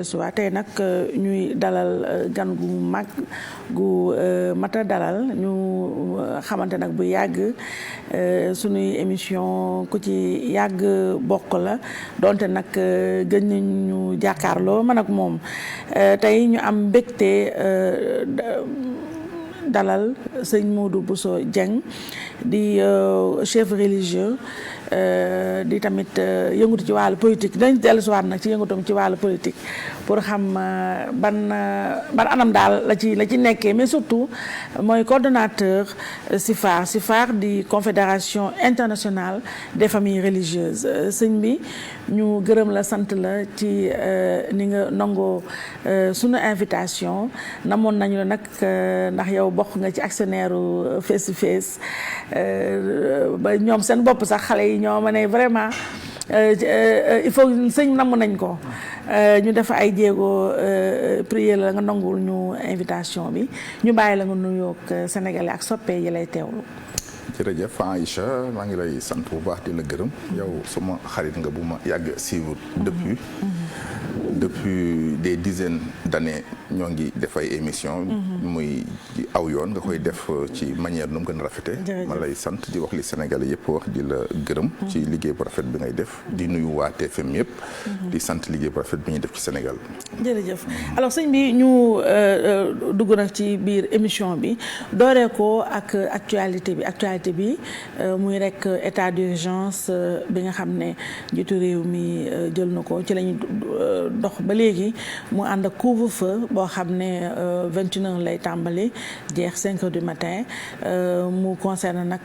waa tey nag ñuy dalal gan gu mag gu mat a dalal ñu xamante nag bu yàgg suñuy émission ku ci yàgg bokk la donte nag gën nañu jàkkaarloo man ak moom tey ñu am mbégte dalal sëñ Modou Bousso Dieng di chef religieux di tamit yëngatu ci wàllu politique dañ dellusiwaat nag ci yëngatum ci wàllu politique pour xam ban anam daal la ci nekkee mais surtout mooy coordonnateur CIFAR di confédération internationale des familles religieuses sëñ bi ñu gërëm la sant la ci ni nga nangoo sunu invitation namoon nañu la nag ndax yow bokk nga ci actionnaire face to face ba ñoom seen bopp sax xale yi ñoo ma ne vraiment il faut sëñ namm nañ ko ñu def ay jéego prier la nga nangul ñu invitation bi ñu bàyyi la nga nuyoog sénégalais ak soppe yi lay teewlu. jërëjëf Aïcha maa ngi lay sant bu baax di la gërëm yow suma xarit nga bu ma yàgg suivre depuis des dizaines d'années ñoo ngi def ay émission muy aw yoon nga koy def ci manière nu mu gën a rafete ma lay sant di wax li Sénégalais yëpp wax di la gërëm ci liggéey bu rafet bi ngay def di nuyu waa TFM yëpp di sant liggéey bu rafet bi ñuy def ci Sénégal. jërëjëf alors sëñ bi ñu dugg nag ci biir émission bi dooree ko ak actualité bi muy rek état d'urgence bi nga xam ne njiitu réew mi jël na ko ci lañu dox ba léegi mu ànd ak couvre-feu boo xam ne 21h lay tàmbali jeex 5h du matin mu concerne nag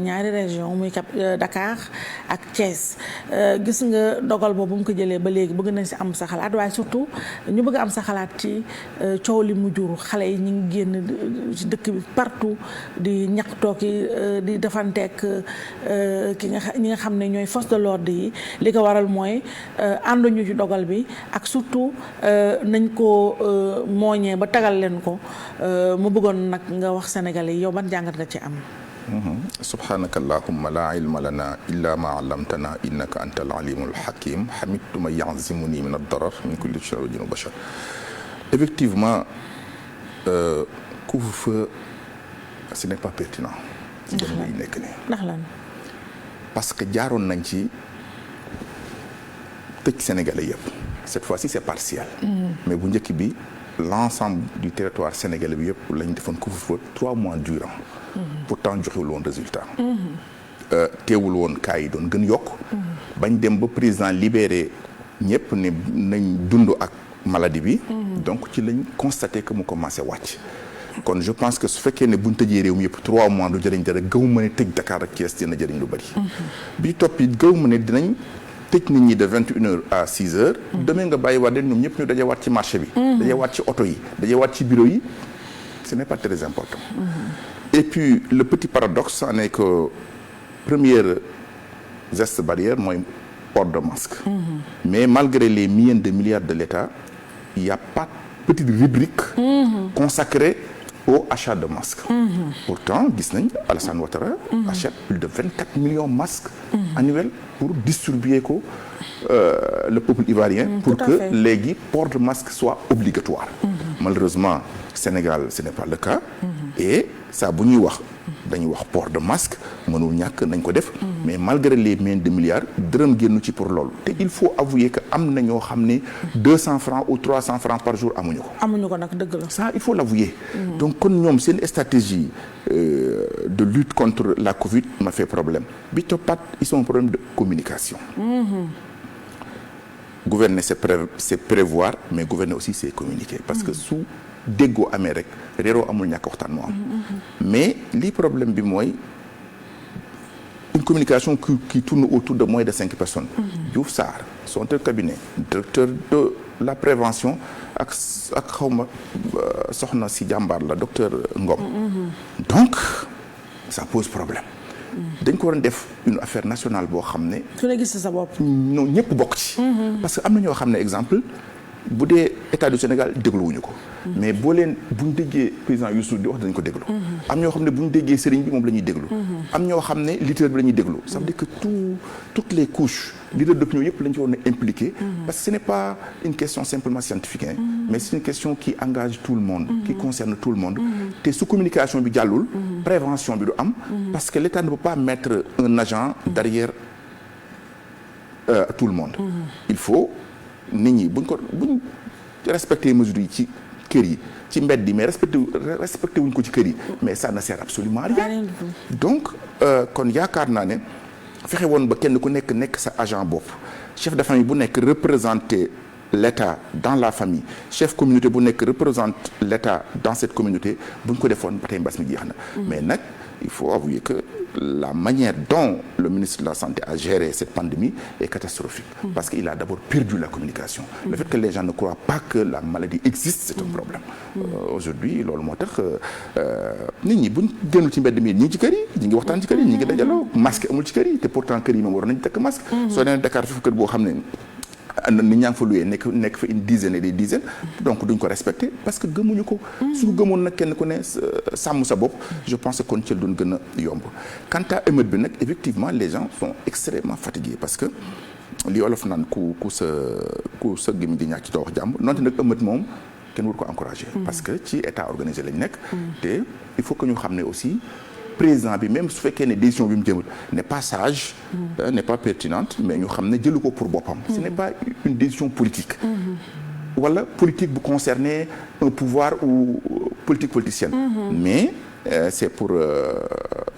ñaari région muy Dakar ak Thiès gis nga dogal boobu mu ko jëlee ba léegi bëgg nañ si am sa xalaat waaye surtout ñu bëgg am sa xalaat ci coow li mu jur xale yi ñu ngi génn ci dëkk bi partout di ñaxtoo ki di defanteek ñi nga xam ne ñooy force de l'ordre yi li ko waral mooy ànduñu ci dogal bi ak surtout nañ ko mooñee ba tagal leen ko mu bëggoon nag nga wax sénégalais yow ban jàngat nga ci am. subhanaka allahumma la ilma lana illa ma allamtana innaka anta al-alimul hakim hamidtu ma ya'zimuni min ad-darar min kulli shay'in bashar. Effectivement couvre-feu ce n'est pas pertinent. ci jamono yi nekk nii. ndax lan. parce que jaaroon nañ ci tëj sénégalais yëpp cette fois-ci c'est partiel. mais bu njëkk bi l'ensemble du territoire sénégalais bi yëpp lañ defoon couvre-feu 3 mois durant. pourtant joxewul woon résultat. teewul woon cas yi doon gën yokk. bañ dem ba président libéré ñëpp ne nañ dund ak maladie bi. donc ci lañ constaté que mu commencé wàcc. kon je pense que su fekkee ne buñ tëjee réew mi yëpp 3 mois du jëriñ dara gaw ma ne tëj Dakar ak Thiès dina jëriñ lu bari. bi topp it gaw ma ne dinañ tëj nit ñi de 21h à 6h. demee nga bàyyi waat leen ñoom ñëpp ñu dajewaat ci marché bi. dajewaat ci oto yi dajewaat ci bureau yi ce n'est pas très important. et puis le petit paradoxe en est que première geste barrière mooy port de masque. mais malgré les milliers de milliards de l'État il y a pas de petite rubrique consacrée au achat de masques. Pourtant gis nañ Alassane Ouattara achète plus de 24 millions de masques annuels pour distribuer ko le peuple ivoirien pour que léegi port de masque soit obligatoire. Malheureusement Sénégal ce n'est pas le cas. et ça bu ñuy wax dañuy wax port de masque mënul ñàkk nañ ko def. mais malgré les milliers de milliards dërëm génnu ci pour loolu te il faut avouer que am na ñoo xam ne 200 francs ou 300 francs par jour amuñu ko. amuñu ko nag dëgg la. ça il faut l'avouer. donc kon ñoom seen stratégie de lutte contre la Covid m'a fait problème bi toppat ils ont un problème de communication. Gouverner c'est prévoir mais gouverner aussi c'est communiquer parce que su déggoo amee rek réeroo amul ñàkk waxtaan moo am. mais lii problème bi mooy une communication qui tourne autour de moins de 5 personnes. Diouf Sarr son cabinet directeur de la prévention ak xawma soxna si jàmbaar la docteur Ngom. donc ça pose problème. dañ ko waroon def une affaire nationale boo xam ne. su la gis sa bopp. non ñëpp bokk ci. parce que am na ñoo xam ne exemple bu dee état du Sénégal dégluwuñu ko. mais boo leen bu ñu déggee président Youssou di wax dañu ko déglu. am ñoo xam ne bu ñu déggee sëriñ bi moom la ñuy déglu. am ñoo xam ne leader bi la ñuy déglu. ça veut dire que toutes les couches leader d'opinion yëpp la ñu ci war a impliqué. parce que ce n'est pas une question simplement scientifique. mais c'est une question qui engage tout le monde. qui concerne tout le monde. te su communication bi jàllul. prévention bi du am. parce que l'État ne peut pas mettre un agent derrière tout le monde. il faut nit ñi buñ respecter mesures yi ci kër yi ci mbedd yi mais respecté wuñ ko ci kër yi mais ça ne sert absolument à rien. donc kon yaakaar naa ne fexe woon ba kenn ku nekk sa agent bopp chef de famille bu nekk représenter l'État dans la famille chef communauté bu nekk représente l'État dans cette communauté buñ ko defoon ba tey mbas mi jeex na. mais nag il faut avouer que la manière dont le ministre de la Santé a géré cette pandémie est catastrophique. Parce qu'il a d'abord perdu la communication. Le fait que les gens ne croient pas que la maladie existe, c'est un problème. Aujourd'hui loolu moo tax nit ñi buñ génnul ci mbedd mi ñi ngi ci kër yi ñi ngi waxtaan ci kër yi ñi ngi dajaloo masque amul ci kër yi te pourtant kër yi moom war nañu takk masque. soo demee Dakar foofu kër boo xam ne nit ñaa ngi fa loué nekk fa une dizaine et des dizaines donc duñ ko respecté parce que gëmuñu ko. su ko gëmoon nag kenn ku ne sàmm sa bopp je pense que kon ci doon gën a yomb. quant à émeute bi nag effectivement les gens sont extrêmement fatigués parce que li olof naan ku sa gémmiñ di ñàkk ci doo wax jàmm noonte nag émeute moom kenn war ko encouragé. parce que ci état organisé lañ nekk. te il faut que ñu xam ne aussi. président bi même su fekkee ne décision bi mu jëmal n'est pas sage n'est pas pertinente mais ñu xam ne jëlu ko pour boppam ce n'est pas une décision politique wala politique bu concerner un pouvoir ou politique politicienne mais c'est pour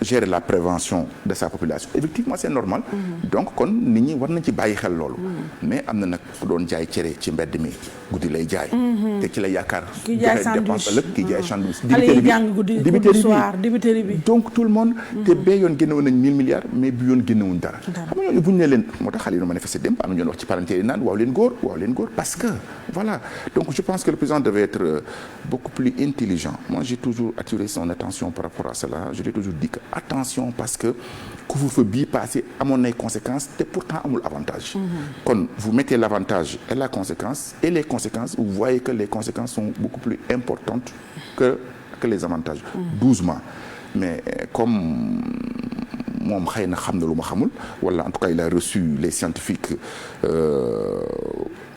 gérer la prévention de sa population effectivement c'est normal donc kon nit ñi war nañ ci bàyyi xel loolu mais am na nag ku doon jaay cere ci mbedd mi guddi lay jaay te ci la yaakaar ki jaay sandwich ki jaay sandwich dibiteri bi donc tout le monde te bee yoon génnewoon nañ 1000 milliards mais bi yoon génnewuñ dara xam nga ñooñu buñ ne leen moo tax xale yi manifester dem am na ñoon wax ci parentère yi naan waaw leen góor parce que voilà donc je pense que le président devait être beaucoup plus intelligent moi j'ai toujours attiré son attention par rapport à cela je l'ai toujours dit que attention parce que couvre-feu bii passé amoon nay conséquences te pourtant amul avantage kon vous mettez l'avantage et la conséquence et les conséquences vous voyez que les conséquences sont beaucoup plus importantes que les avantages 12 mois mais comme moom xëy na xam na lu ma xamul wala en tout cas il a reçu les scientifiques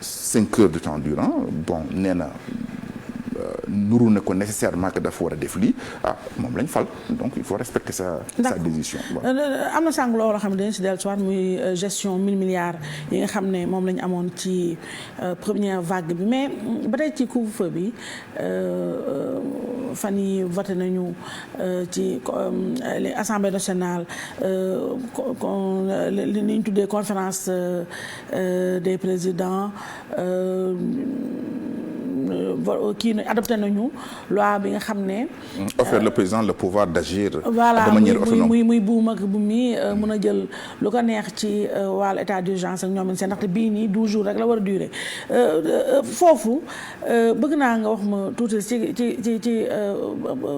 5 heures de temps durant bon nee na nuru na ko nécessairement que dafa war a def lii moom lañ fal donc il faut respecter sa décision. am na sànq loolu xam ne dañu si dellusiwaat muy gestion 1000 milliards yi nga xam ne moom la ñu amoon ci première vague bi mais ba tey ci couvre-feu bi fan yi voté nañu ci assemblée nationale li ñu tuddee conférence des présidents. kii adopté nañu loi bi nga xam ne. offre le président le pouvoir d'agir. voilà de manière autonome muy buum ak bu mi mën a jël lu ko neex ci wàllu état d'urgence ak ñoom seen ndaxte bii nii 12 jours rek la war a durer foofu bëgg naa nga wax ma tuuti ci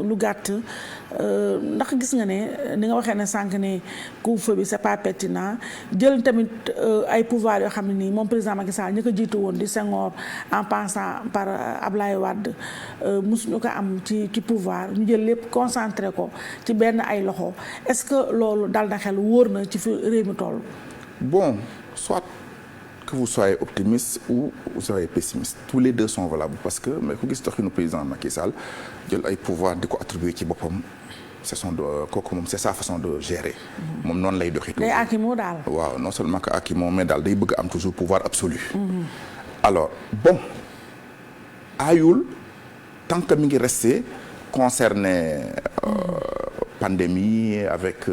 lu gàtt ndax gis nga ne ni nga waxee ne sànq ne couvre-feu bi c'est pas pertinent jël tamit ay pouvoir yoo xam ne nii moom président Macky Sall ñi ko jiitu woon di Senghor en passant par Ablaye Wade mosuñu ko am ci pouvoir ñu jël lépp concentré ko ci benn ay loxo est-ce que loolu dal na xel wóor na ci fi réew mi toll. bon soit que vous soyez optimiste ou vous soyez pessimiste tous les deux sont valables parce que mais ku gis doxinu président Macky Sall jël ay pouvoir di ko attribuer ci boppam kooku moom c'est sa façon de gérer. moom noonu lay doxee. day akimoo daal. waaw non seulement que akimoo mais daal day bëgg am toujours pouvoir absolu. alors bon aayul tant que mi ngi resté concerné pandémie avec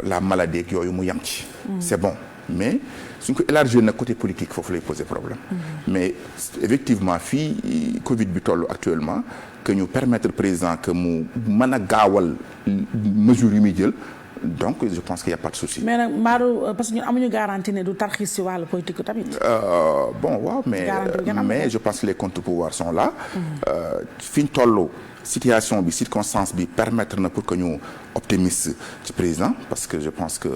la maladie ak yooyu mu yam ci. c'est bon mais suñ ko élargir nag côté politique foofu lay poser problème. mais effectivement fii Covid bi toll actuellement que ñu permettre président que mu mën a gaawal mesures yi muy jël. donc je pense qu'il y a pas de souci. mais nag Mbadou parce que ñun amuñu garantie ne du tarxis si wàllu politique tamit. bon waaw mais je pense que les contre-pouvoirs sont là. fi ñu toll situation bi circonstance bi permettre na pour que ñu optimiste ci président parce que je pense que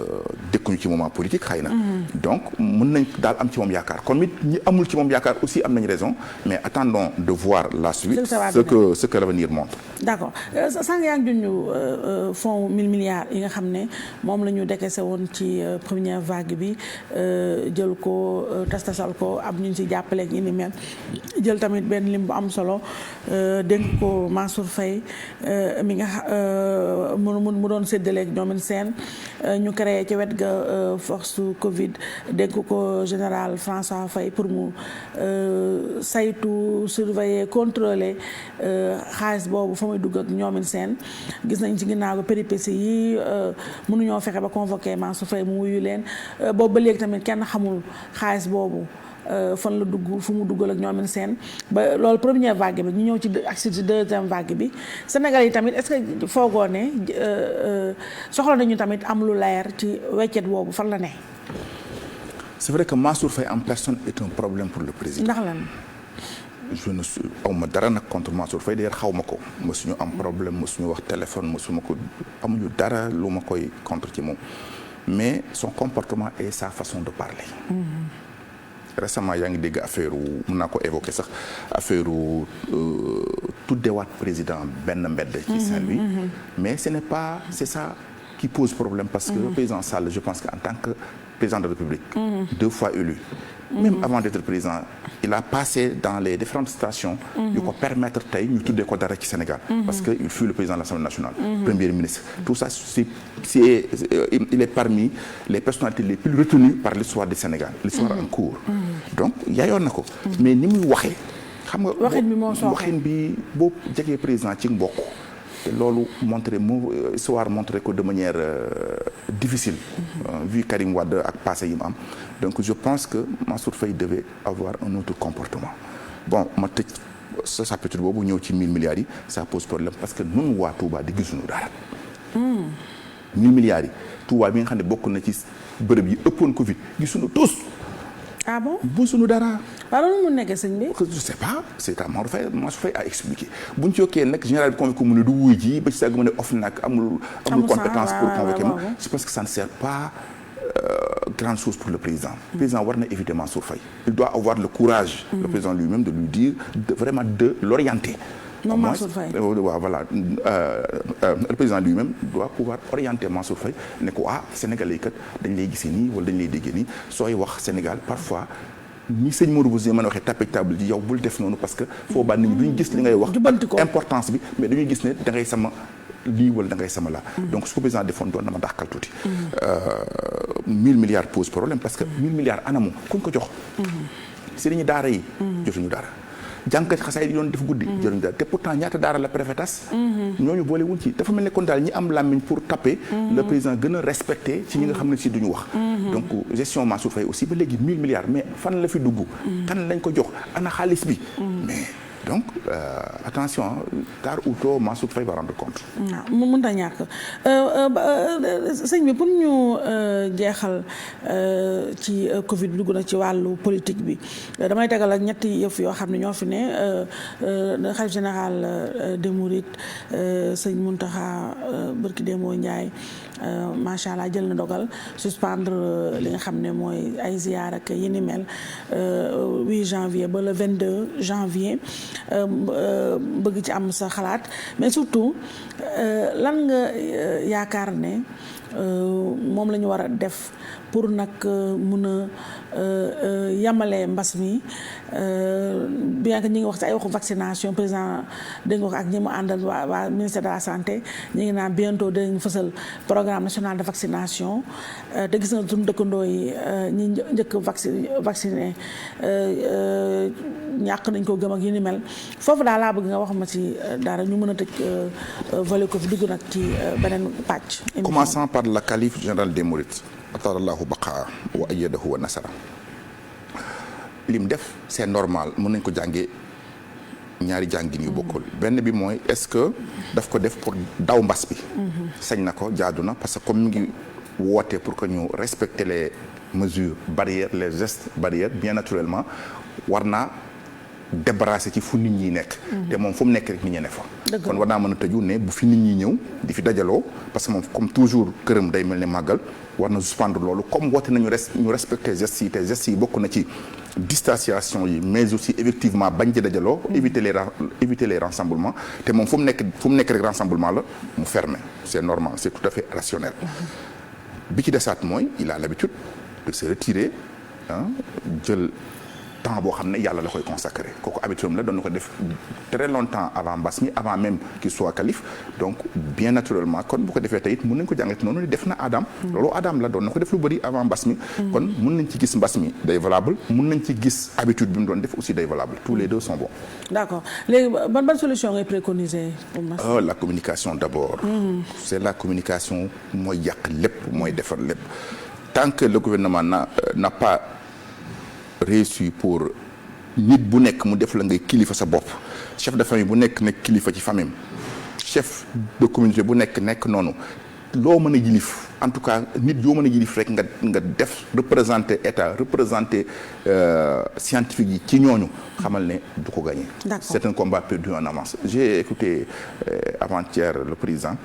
dëkkuñu ci moment politique xëy na. donc mën nañ daal am ci moom yaakaar kon it ñi amul ci moom yaakaar aussi am nañ raison mais attendons de voir la suite. ce que l'avenir montre. d'accord sànq yaa ngi junj fonds 1000 milliards yi nga xam ne moom la ñu décaissé woon ci première vague bi jël ko tasal ko am ñu ci jàppale ak ñi ni mel jël tamit benn lim bu am solo dénk ko Mansour Faye mi nga mu doon séddaleeg ñoomin seen ñu créé ci wet ga force Covid dénk ko général François Faye pour mu saytu surveiller contrôler xaalis boobu fa muy dugg ak ñoomin seen gis nañ ci ginnaaw ko péripéties yi mënuñoo fexe ba convoqué Mansour Faye mu wuyu leen boobu ba léegi tamit kenn xamul xaalis boobu fan la dugg fu mu duggal ak ñoomin seen ba loolu première vague bi ñu ñëw ci ak ci deuxième vague bi Sénégal yi tamit est-ce que foogoo ne soxla nañu tamit am lu leer ci weccet boobu fan la ne. c'est vrai que Mansour Faye en personne est un problème pour le président. ndax lan. je ne suis awma dara nag contre Mansour Faye d'ailleurs xaw ma ko mësuñu am problème mësuñu wax téléphone mësuma ko amuñu dara lu ma koy contre ci moom mais son comportement et sa façon de parler. Récemment yaa ngi dégg affaire mën naa ko évoquer sax affaire tuddewaat président benn mbedd ci Saint-Louis mais ce n'est pas c'est ça qui pose problème parce que le président Sall je pense qu'en tant que président de la République 2 fois élu même avant d'être président il a passé dans les différentes stations yu ko permettre tey ñu tuddee ko dara ci Sénégal parce que il fut le président de l'Assemblée nationale premier ministre tout ça il est parmi les personnalités les plus retenues par l'histoire du Sénégal l'histoire en cours donc yaayoon na ko mais ni muy waxee xam nga waxin bi boo jegee président ci mbokk te loolu histoire montré ko de manière difficile vu Karim Wade ak passé yi mu am donc je pense que Mansour Faye devait avoir un autre comportement bon ma tëj sa chapitre boobu ñëw ci 1000 milliards yi ça pose problème parce que nun waa Touba di gisuñu dara 1000 milliards yi Touba bi nga xam ne bokk na ci bërëb yi ëppoon Covid gisuñu tous ah bon busuñu dara. waaw loolu mu nekkee sëñ bi. je sais pas c'est à Mansour Faye à expliquer bu ñu ci yokkee nag général bi convoqué mu ne du wuy ji ba ci sàgg mu ne OFNAC amul compétence pour convoquer ma c'est parce que ça ne sert pas grande chose pour le président. Le président war na éviter Mansour Faye. Il doit avoir le courage, le président lui-même, de lui dire vraiment de l'orienter. Non, Mansour Faye. Voilà. Le président lui-même doit pouvoir orienter Mansour Faye ne ko Sénégalais kat dañ lay gisee nii wala dañ lay déggee nii sooy wax Sénégal parfois ni sëñ Modou Bousso mën a waxee tapé table ji yow bul def noonu parce que foo baa nit ñi duñu gis li ngay wax importance bi mais dañuy gis ne da ngay sama lii wala da ngay sama la donc su ko président defoon doon na ma dàqal tuuti 1000 milliards pose problème parce que 1000 milliards anamu kuñ ko jox sëriñu daara yi jotuñu dara jàngkat xasaay yi doon def guddi jëruñu dara te pourtant ñaata daara la préfet tas ñooñu boole wuñ ci dafa mel ne kon daal ñi am làmmiñ pour taper le président gën a respecté ci ñi nga xam ne si duñu wax donc gestion Mansour Faye aussi ba léegi 1000 milliards mais fan la fi dugg kan lañ ko jox ana xaalis bi mais donc attention tard ou tôt Mansour Faye va rendre compte. waaw mu mënut a ñàkk sëñ bi pour ñu jeexal ci Covid bi dugg na ci wàllu politique bi damay tegal ak ñetti yëf yoo xam ne ñoo fi ne xalif général des Mourides sëñ Mountakha barki Demba Ndiaye macha allah jël na dogal suspendre li nga xam ne mooy ay ziyaar ak yi ni mel 8 janvier ba le 22 janvier. bëgg ci am sa xalaat mais surtout lan nga yaakaar ne moom la ñu war a def pour nag mun a yamale mbas mi bien que ñi ngi wax ci ay waxu vaccination président dégg nga wax ak ñi mu àndal waa ministère de la santé ñi ngi naan bientôt dinañ fësal programme national de vaccination te gis nga suñu dëkkandoo yi ñi njëkk vacciné ñàkk nañ ko gëm ak yi ni mel foofu daal laa bëgg nga wax ma ci dara ñu mën a tëj volet ko fi dugg nag ci beneen pàcc. Commençant par le calife général des Mourides atarallahu baqaa wa ayyadahu wa nasara lim def c'est normal mën nañ ko jàngee ñaari jàngin yu bokkul benn bi mooy est-ce que daf ko def pour daw mbas bi sañ na ko jaadu na parce que comme mi ngi woote pour que ñu respecter les mesures barrières les gestes barrières bien naturellement war naa débarrassé ci fu nit ñi nekk. te moom fu mu nekk rek nit ñi ne fa. kon war naa mën a tëju ne bu fi nit ñi ñëw di fi dajaloo parce que moom comme toujours këram day mel ne màggal war na suspendre loolu comme woote nañu ñu respecter gestes yi te gestes yi bokk na ci distanciation yi mais aussi effectivement bañ ci dajaloo. éviter les rassemblements te moom fu mu nekk rek rassemblement la mu fermer c'est normal c'est tout à fait rationnel. bi ci desaat mooy il a l'habitude de se retirer jël temps boo xam ne yàlla la koy consacré kooku habitude la doon na ko def très longtemps avant mbas mi avant même qu'il soit calife donc bien naturellement kon bu ko defee tey it mën nañ ko jàngate noonu def na Adam loolu Adam la doon na ko def lu bëri avant mbas mi kon mën nañ ci gis mbas mi day valable mën nañ ci gis habitude bi mu doon def aussi day valable tous les deux sont bons. D'accord léegi ban solution ngay préconiser pour mbas mi. La communication d'abord. C'est la communication mooy yàq lépp mooy defar lépp tant que le gouvernement n'a pas réussi pour nit bu nekk mu def la ngay kilifa sa bopp chef de famille bu nekk kilifa ci famille chef de communauté bu nekk noonu loo mën a yilif en tout cas nit yoo mën a yilif rek nga def représenter état représenter scientifique yi ci ñooñu xamal ne du ko gagner. C'est un combat perdu en avance. J'ai écouté avant-hier le président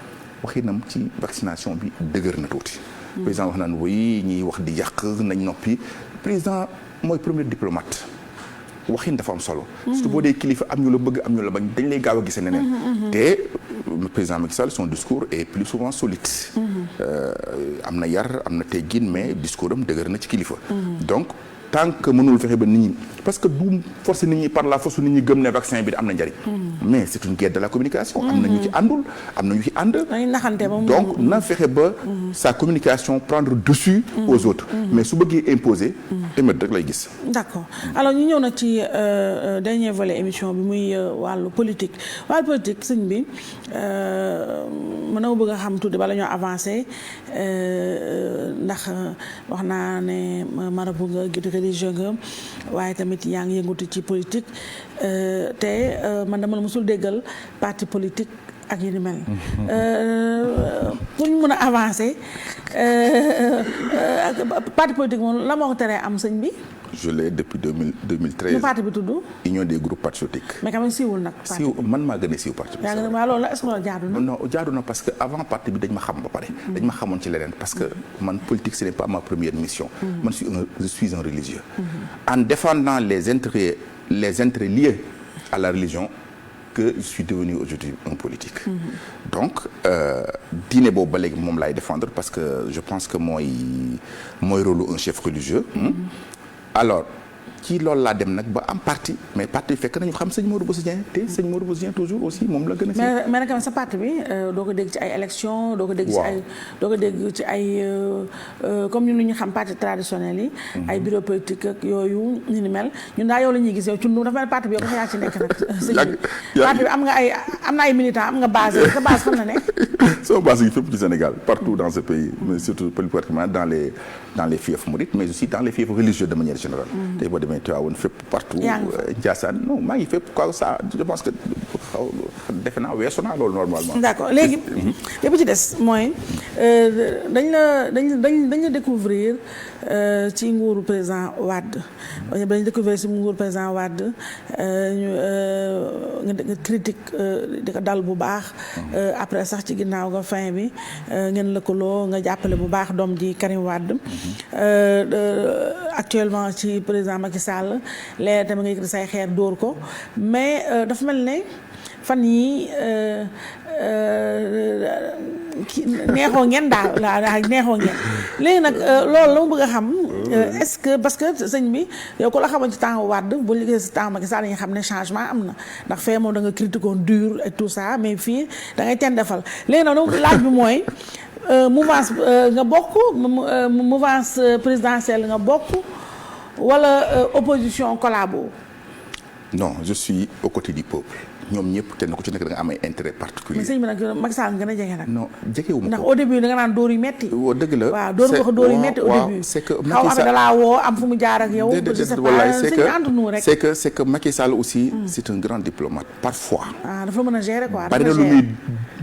waxinam ci vaccination bi dëgër na tuuti. président wax naan woy ñiy wax di yàq nañ noppi président mooy premier diplomate waxin dafa am solo. surtout boo dee kilifa am ñu la bëgg am ñu la bañ dañ lay gaaw a gisee neneen. te le président Macky Sall son discours est plus souvent solide. am na yar am na teggin mais discours am dëgër na ci kilifa. donc tant que mënul fexe ba nit ñi parce que du force nit ñi par la force nit ñi gëm ne vaccin bi am na njariñ. mais c'est une guerre de la communication. am na ñu ci àndul am na ñu ci ànd. donc na fexe ba sa communication prendre dessus aux autres. mais su bëggee imposer. émettre rek lay gis. D'accord alors ñu ñëw na ci dernier volet émission bi muy wàllu politique sëñ bi mën na bëgg a xam tuuti bala ñoo avancer ndax wax naa ne marabout nga guide religieux nga waaye tamit yaa ngi yëngatu ci politique te man dama la mosul déggal parti politique ak yi ni mel pour ñu mën a avancer parti politique moom la moo ko teree am sëñ bi. Je l'ai depuis 2013. nu parti bi tudd. Union des groupes patriotiques. mais quand même siiwul nag. siiw man maa gën a siiw parti bi. yaa ngi ne loolu la est-ce que loolu jaadu na. non jaadu na parce que avant parti bi dañ ma xam ba pare. dañ ma xamoon ci leneen parce que man politique ce n'est pas ma première mission. man je suis un religieux. En défendant les intérêts liés à la religion que je suis devenu aujourd'hui un politique. Donc diine boobu ba léegi moom laay défendre parce que je pense que mooy rôle un chef religieux. Alors ci loolu laa dem nag ba am parti mais parti bi fekk nañu xam sëñ Modou Bousso Dieng te sëñ Modou Bousso Dieng toujours aussi moom la gën a. mais nag sa parti bi doo ko dégg ci ay élections doo ko dégg ci ay comme ñun ñu xam parti traditionnel yi. ay bureau politique ak yooyu ñu ni mel ñun daa yow la ñuy gis yow ci dafa mel parti bi yow ko yaa ci nekk nag. parti bi am na ay militants am nga base sa base fan la nekk. sama base yi fépp ci Sénégal partout dans ce pays mais surtout plus particulièrement dans les fiefs mourides mais aussi dans les fiefs religieux de manière générale. tey boo demee Tivaouane fépp partout. Ndiassane non maa ngi fépp quoi ça je pense que defe naa weesu naa loolu normalement. D'accord léegi. li bu ci des mooy dañ la découvrir ci nguuru président Wade dañ découvrir ci nguuru président Wade nga critique di ko dal bu baax. après sax ci ginnaaw nga fin bi ngeen lëkkaloo nga jàppale bu baax doom ji Karim Wade. Actuellement ci président Macky Sall léegi tamit nga yëkkati say xeer dóor ko mais dafa mel ne fan yi neexoo ngeen daal neexoo ngeen léegi nag loolu la mu bëgg a xam est-ce que parce que sëñ bi yow ko la xamoon ci temps Wade bu liggéey ci temps Macky Sall dañuy xam ne changement am na ndax fee moom da nga critiquer dur et tout ça mais fii da ngay ten defal léegi nag laaj bi mooy mouvance nga bokk mouvance présidentielle nga bokk wala opposition collabo. Non, je suis aux côtés du peuple. ñoom ñëpp kenn ku ci nekk da nga am ay intérêt particulier. mais sëñ bi nag Macky Sall nga gën a jege nag. non jegewu ma ko ndax au début da nga naan dóor yu metti. dëgg la waaw dóor nga ko dóor yu metti au début. c'est que xaw ma da laa woo am fu mu jaar ak yow. c'est que Macky Sall aussi. c'est un grand diplomate parfois. dafa mën a gérer quoi. bari na lu muy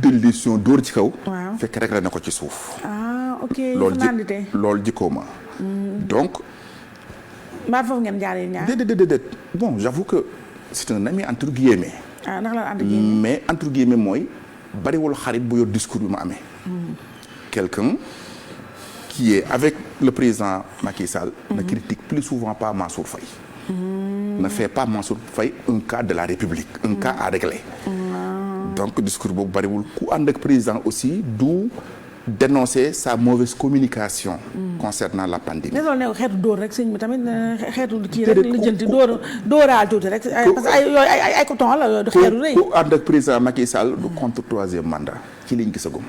jël décision dóor ci kaw. waaw fekk rek la ne ko ci suuf. ok loolu jikkoo ma donc. mbaa foofu ngeen jaaree ñaar. déedéet bon j'avoue que c'est un ami entre guillemets. Naka la entre guillemets. mais entre guillemets mooy bariwul xarit bu yor discours bi ma amee. quelqu'un qui est avec le président Macky Sall. ne critique plus souvent pas Mansour Faye. ne fait pas Mansour Faye un cas de la République, un cas à régler. donc discours boobu bariwul ku ànd ak président aussi du dénoncer sa mauvaise communication. concernant la pandémie. mais loolu ne xeetu dóor rek sëñ bi tamit xeetu kii rek li jënti dóoraal tuuti rek parce que ay coton la yooyu du xeetu rëy. ku ànd ak président Macky Sall du contre troisième mandat ci liñ gisagum.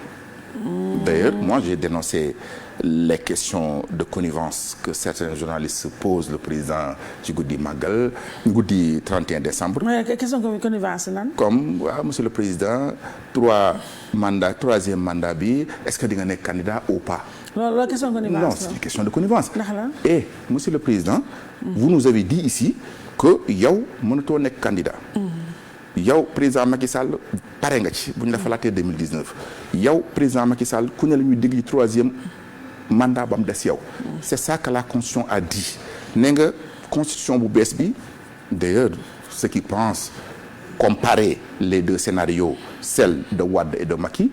d'ailleurs moi j'ai dénoncé les questions de connivence que certains journalistes posent le président ci guddi màggal guddi 31 décembre. mais question de connivence lan. comme waaw monsieur le président troisième mandat bi est-ce que di nga nekk candidat ou pas. loolu question de connivence. non c'est une question de connivence. ndax la et monsieur le président. vous nous avez dit ici que yow mënatoo nekk candidat. yow président Macky Sall pare nga ci bu ñu la falaatee 2019 yow président Macky Sall ku ne la ñuy dégg ci troisième mandat ba mu des yow. c'est ça que la constitution a dit ne nga constitution bu bees bi d'ailleurs ceux qui pensent comparer les deux scénarios celle de Wade et de Macky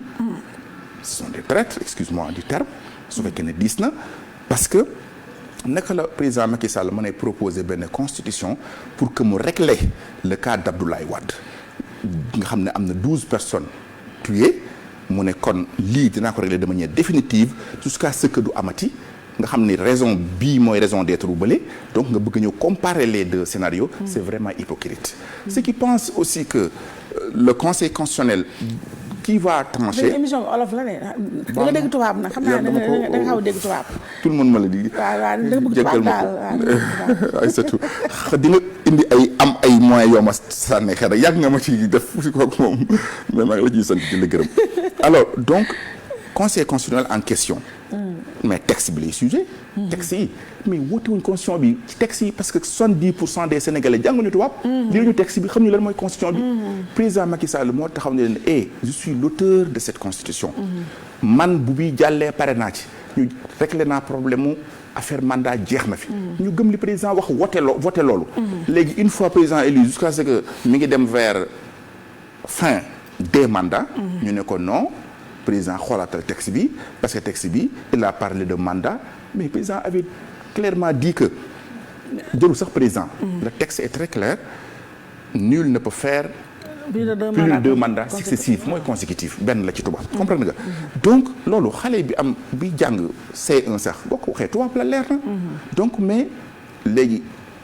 ce sont des traîtres excuse-moi du terme su fekkee ne diis na parce que naka la président Macky Sall mën a proposer benn constitution pour que mu régler le cas d'Abdoulaye Wade nga xam ne am na 12 personnes tuées mu ne kon lii dinaa ko régler de manière définitive jusqu'à ce que du amati nga xam ni raison bii mooy raison d'être bu bële donc nga bëgg ñëw comparer les deux scénarios c'est vraiment hypocrite ceux qui pensent aussi que le conseil constitutionnel qui va trancher émission bi olof la de da nga dégg tubaab nag xam naa da nga xaw a dégg tubaab tout le monde ma la di waaw da nga bëgg tubaab daal ay surtout di nga indi ay moyens yoo ma sànne xel yàgg nga ma ci def si kooku moom mais maa ngi la ciy sant di la gërëm alors donc conseil constitutionnel en question mais texte bi lay sujet texte yi mais woote wuñ constitution bi ci texte yi parce que 70% des Sénégalais jànguñu tubaab li ñu texte bi xam ñu lan mooy constitution bi président Macky Sall moo taxaw ne leen je suis l'auteur de cette constitution man bu bi jàllee pare naa ci ñu réglé naa problème mu affaire mandat jeex na fi ñu gëm li président wax voté loolu léegi une fois président élu jusqu'à ce que mi ngi dem vers fin des mandats ñu ne ko non président xoolaatal texte bi parce que texte bi il a parlé de mandat mais président avait clairement dit que jëlu sax président le texte est très clair nul ne peut faire plus de 2 mandats successifs mooy consécutif benn la ci tubaab comprendre nga donc loolu xale bi jàng C1 sax boo ko waxee tubaab la leer na donc mais léegi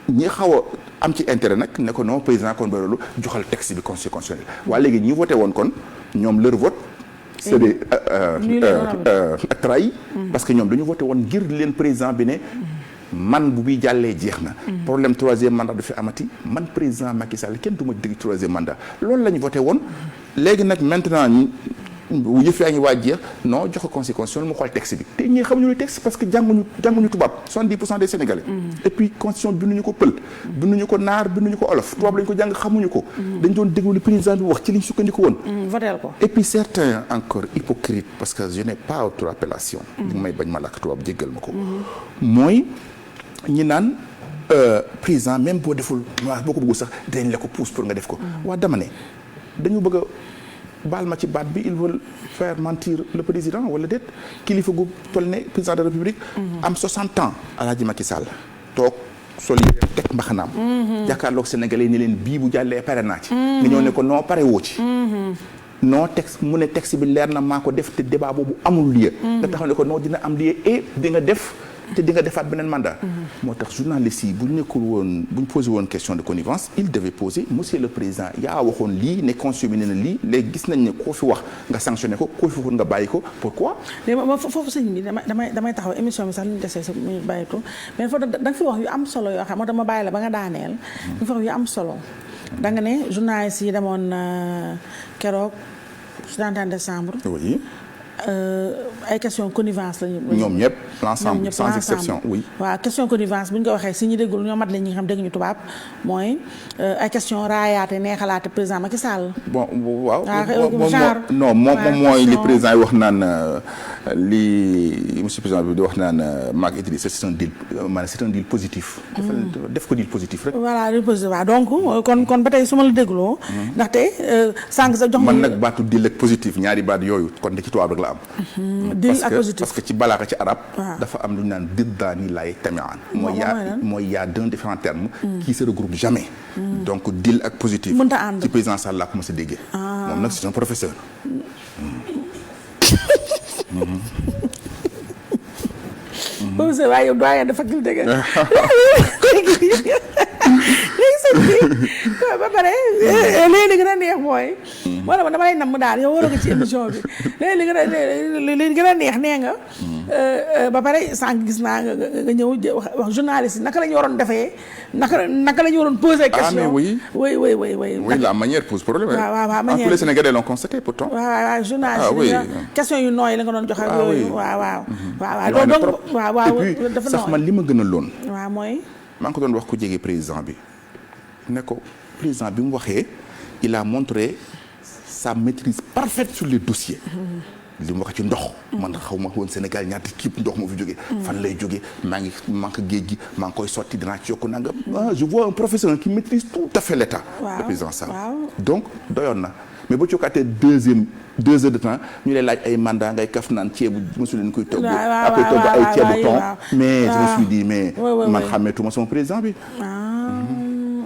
ñi xaw a am ci intérêt nag ne ko non président kon ba loolu joxal texte bi conseil constitutionnel waaye léegi ñi voté woon kon ñoom leur vote c'est des trahis parce que ñoom dañu voté woon ngir leen président bi ne man bu bi jàllee jeex na problème troisième mandat du fi amati man président Macky Sall kenn du ma dégg troisième mandat loolu la ñu voté woon léegi nag maintenant yëf yaa ngi waa jeex non jox ko conseil constitutionnel mu xool texte bi te ñii xamuñu lu texte parce que jànguñu tubaab 70% des Sénégalais et puis constitution binduñu ko pël binduñu ko naar binduñu ko olof tubaab lañu ko jàng xamuñu ko dañ doon déglu li président bi wax ci liñ sukkandiku woon votel ko et puis certains encore hypocrites parce que je n'ai pas autre appellation li may bañ ma làkk tubaab jéggal ma ko mooy ñi naan président même boo deful waaw boo ko bëggul sax dañ la ko pousse pour nga def ko waa dama ne dañu bëgg baal ma ci baat bi ils veulent faire mentir le président wala déet kilifa gu toll ne président de la République am 60 ans Alaaji Macky Sall toog sol yi teg mbaxanaam jàkkaarloog Sénégalais yi ne leen bii bu jàllee pare naa ci nga ñëw ne ko non pare woo ci non texte mu ne texte bi leer na maa ko def te débat boobu amul lieu nga taxaw ne ko non dina am lieu et di nga def te di nga defaat beneen mandat moo tax journaliste yi bu ñu nekkul woon bu ñu posé woon question de connivence il devait poser monsieur le président yaa waxoon lii ne constitution bi ne na lii léegi gis nañ ne koo fi wax nga sanctionné ko koo fi waxoon nga bàyyi ko pourquoi léegi foofu sëñ bi damay taxaw émission bi sax lu ñu desee sa mu bàyyi ko mais foofu da nga fi wax yu am solo yoo xam moo dama bàyyi la ba nga daaneel nga fi wax yu am solo da nga ne journaliste yi demoon keroog 31 décembre oui ay question connivence lañu. ñoom ñëpp l'ensemble sans exception oui. waaw question connivence bu ñu ko waxee si ñu déggul ñoo mat la ñi nga xam dégg ñu tubaab mooy ay question raayaate neexalaate président Macky Sall. bon waaw. genre non moom mooy li président yi wax naan li monsieur président bi di wax naan Macky Idrissa c'est un deal maanaam c'est un deal positif. def ko deal positif rek. voilà deal positif waaw donc kon ba tey su ma la dégloo. ndaxte sànq sa jox man nag baatu deal ak positif ñaari baat yooyu kon de ci tubaab rek la am. deal ak positif parce que ci balaaxa ci arab dafa am lu ñu naan diddaani laay tamian mooy y a deux différents termes qui se regroupent jamais donc deal ak positif ci président Sall laa ko mos a déggee moom nag c'est un professeur professeur waaye yow doyen de faculté ga léegi sëñ bi ba pare léegi li gën a neex mooy wala man dama lay namm daal yow waroo ko ci émission bi léegi li gën a neex nee nga ba pare sànq gis naa nga ñëw wax journaliste yi naka la ñu waroon defee naka la ñu waroon poser question. Ah mais oui. oui la manière pose problème. waaw manière tous les Sénégalais l'ont constaté pourtant. waaw journaliste yi question yu nooy la nga doon joxe. yooyu waaw donc waaw dafa sax man li ma gën a loon. waaw mooy. maa ngi ko doon wax ku jege président bi ne ko président bi mu waxee il a montré sa maîtrise parfaite sur les dossiers. li mu wax ci ndox. man xaw ma woon Sénégal ñaata kii ndox moo fi jógee. fan lay jógee maa ngi manque géej gi maa ngi koy sotti dinaa ci yokk nangam. je vois un professeur qui maîtrise tout à fait l'état. le président Sall. donc doyoon na mais ba cokkaatee 2 heures de temps ñu lay laaj ay mandat ngay kaf naan ceebu mosu leen koy togg. après togg ay ceebu ton mais je me suis dit mais man xàmmeetuma sama président bi.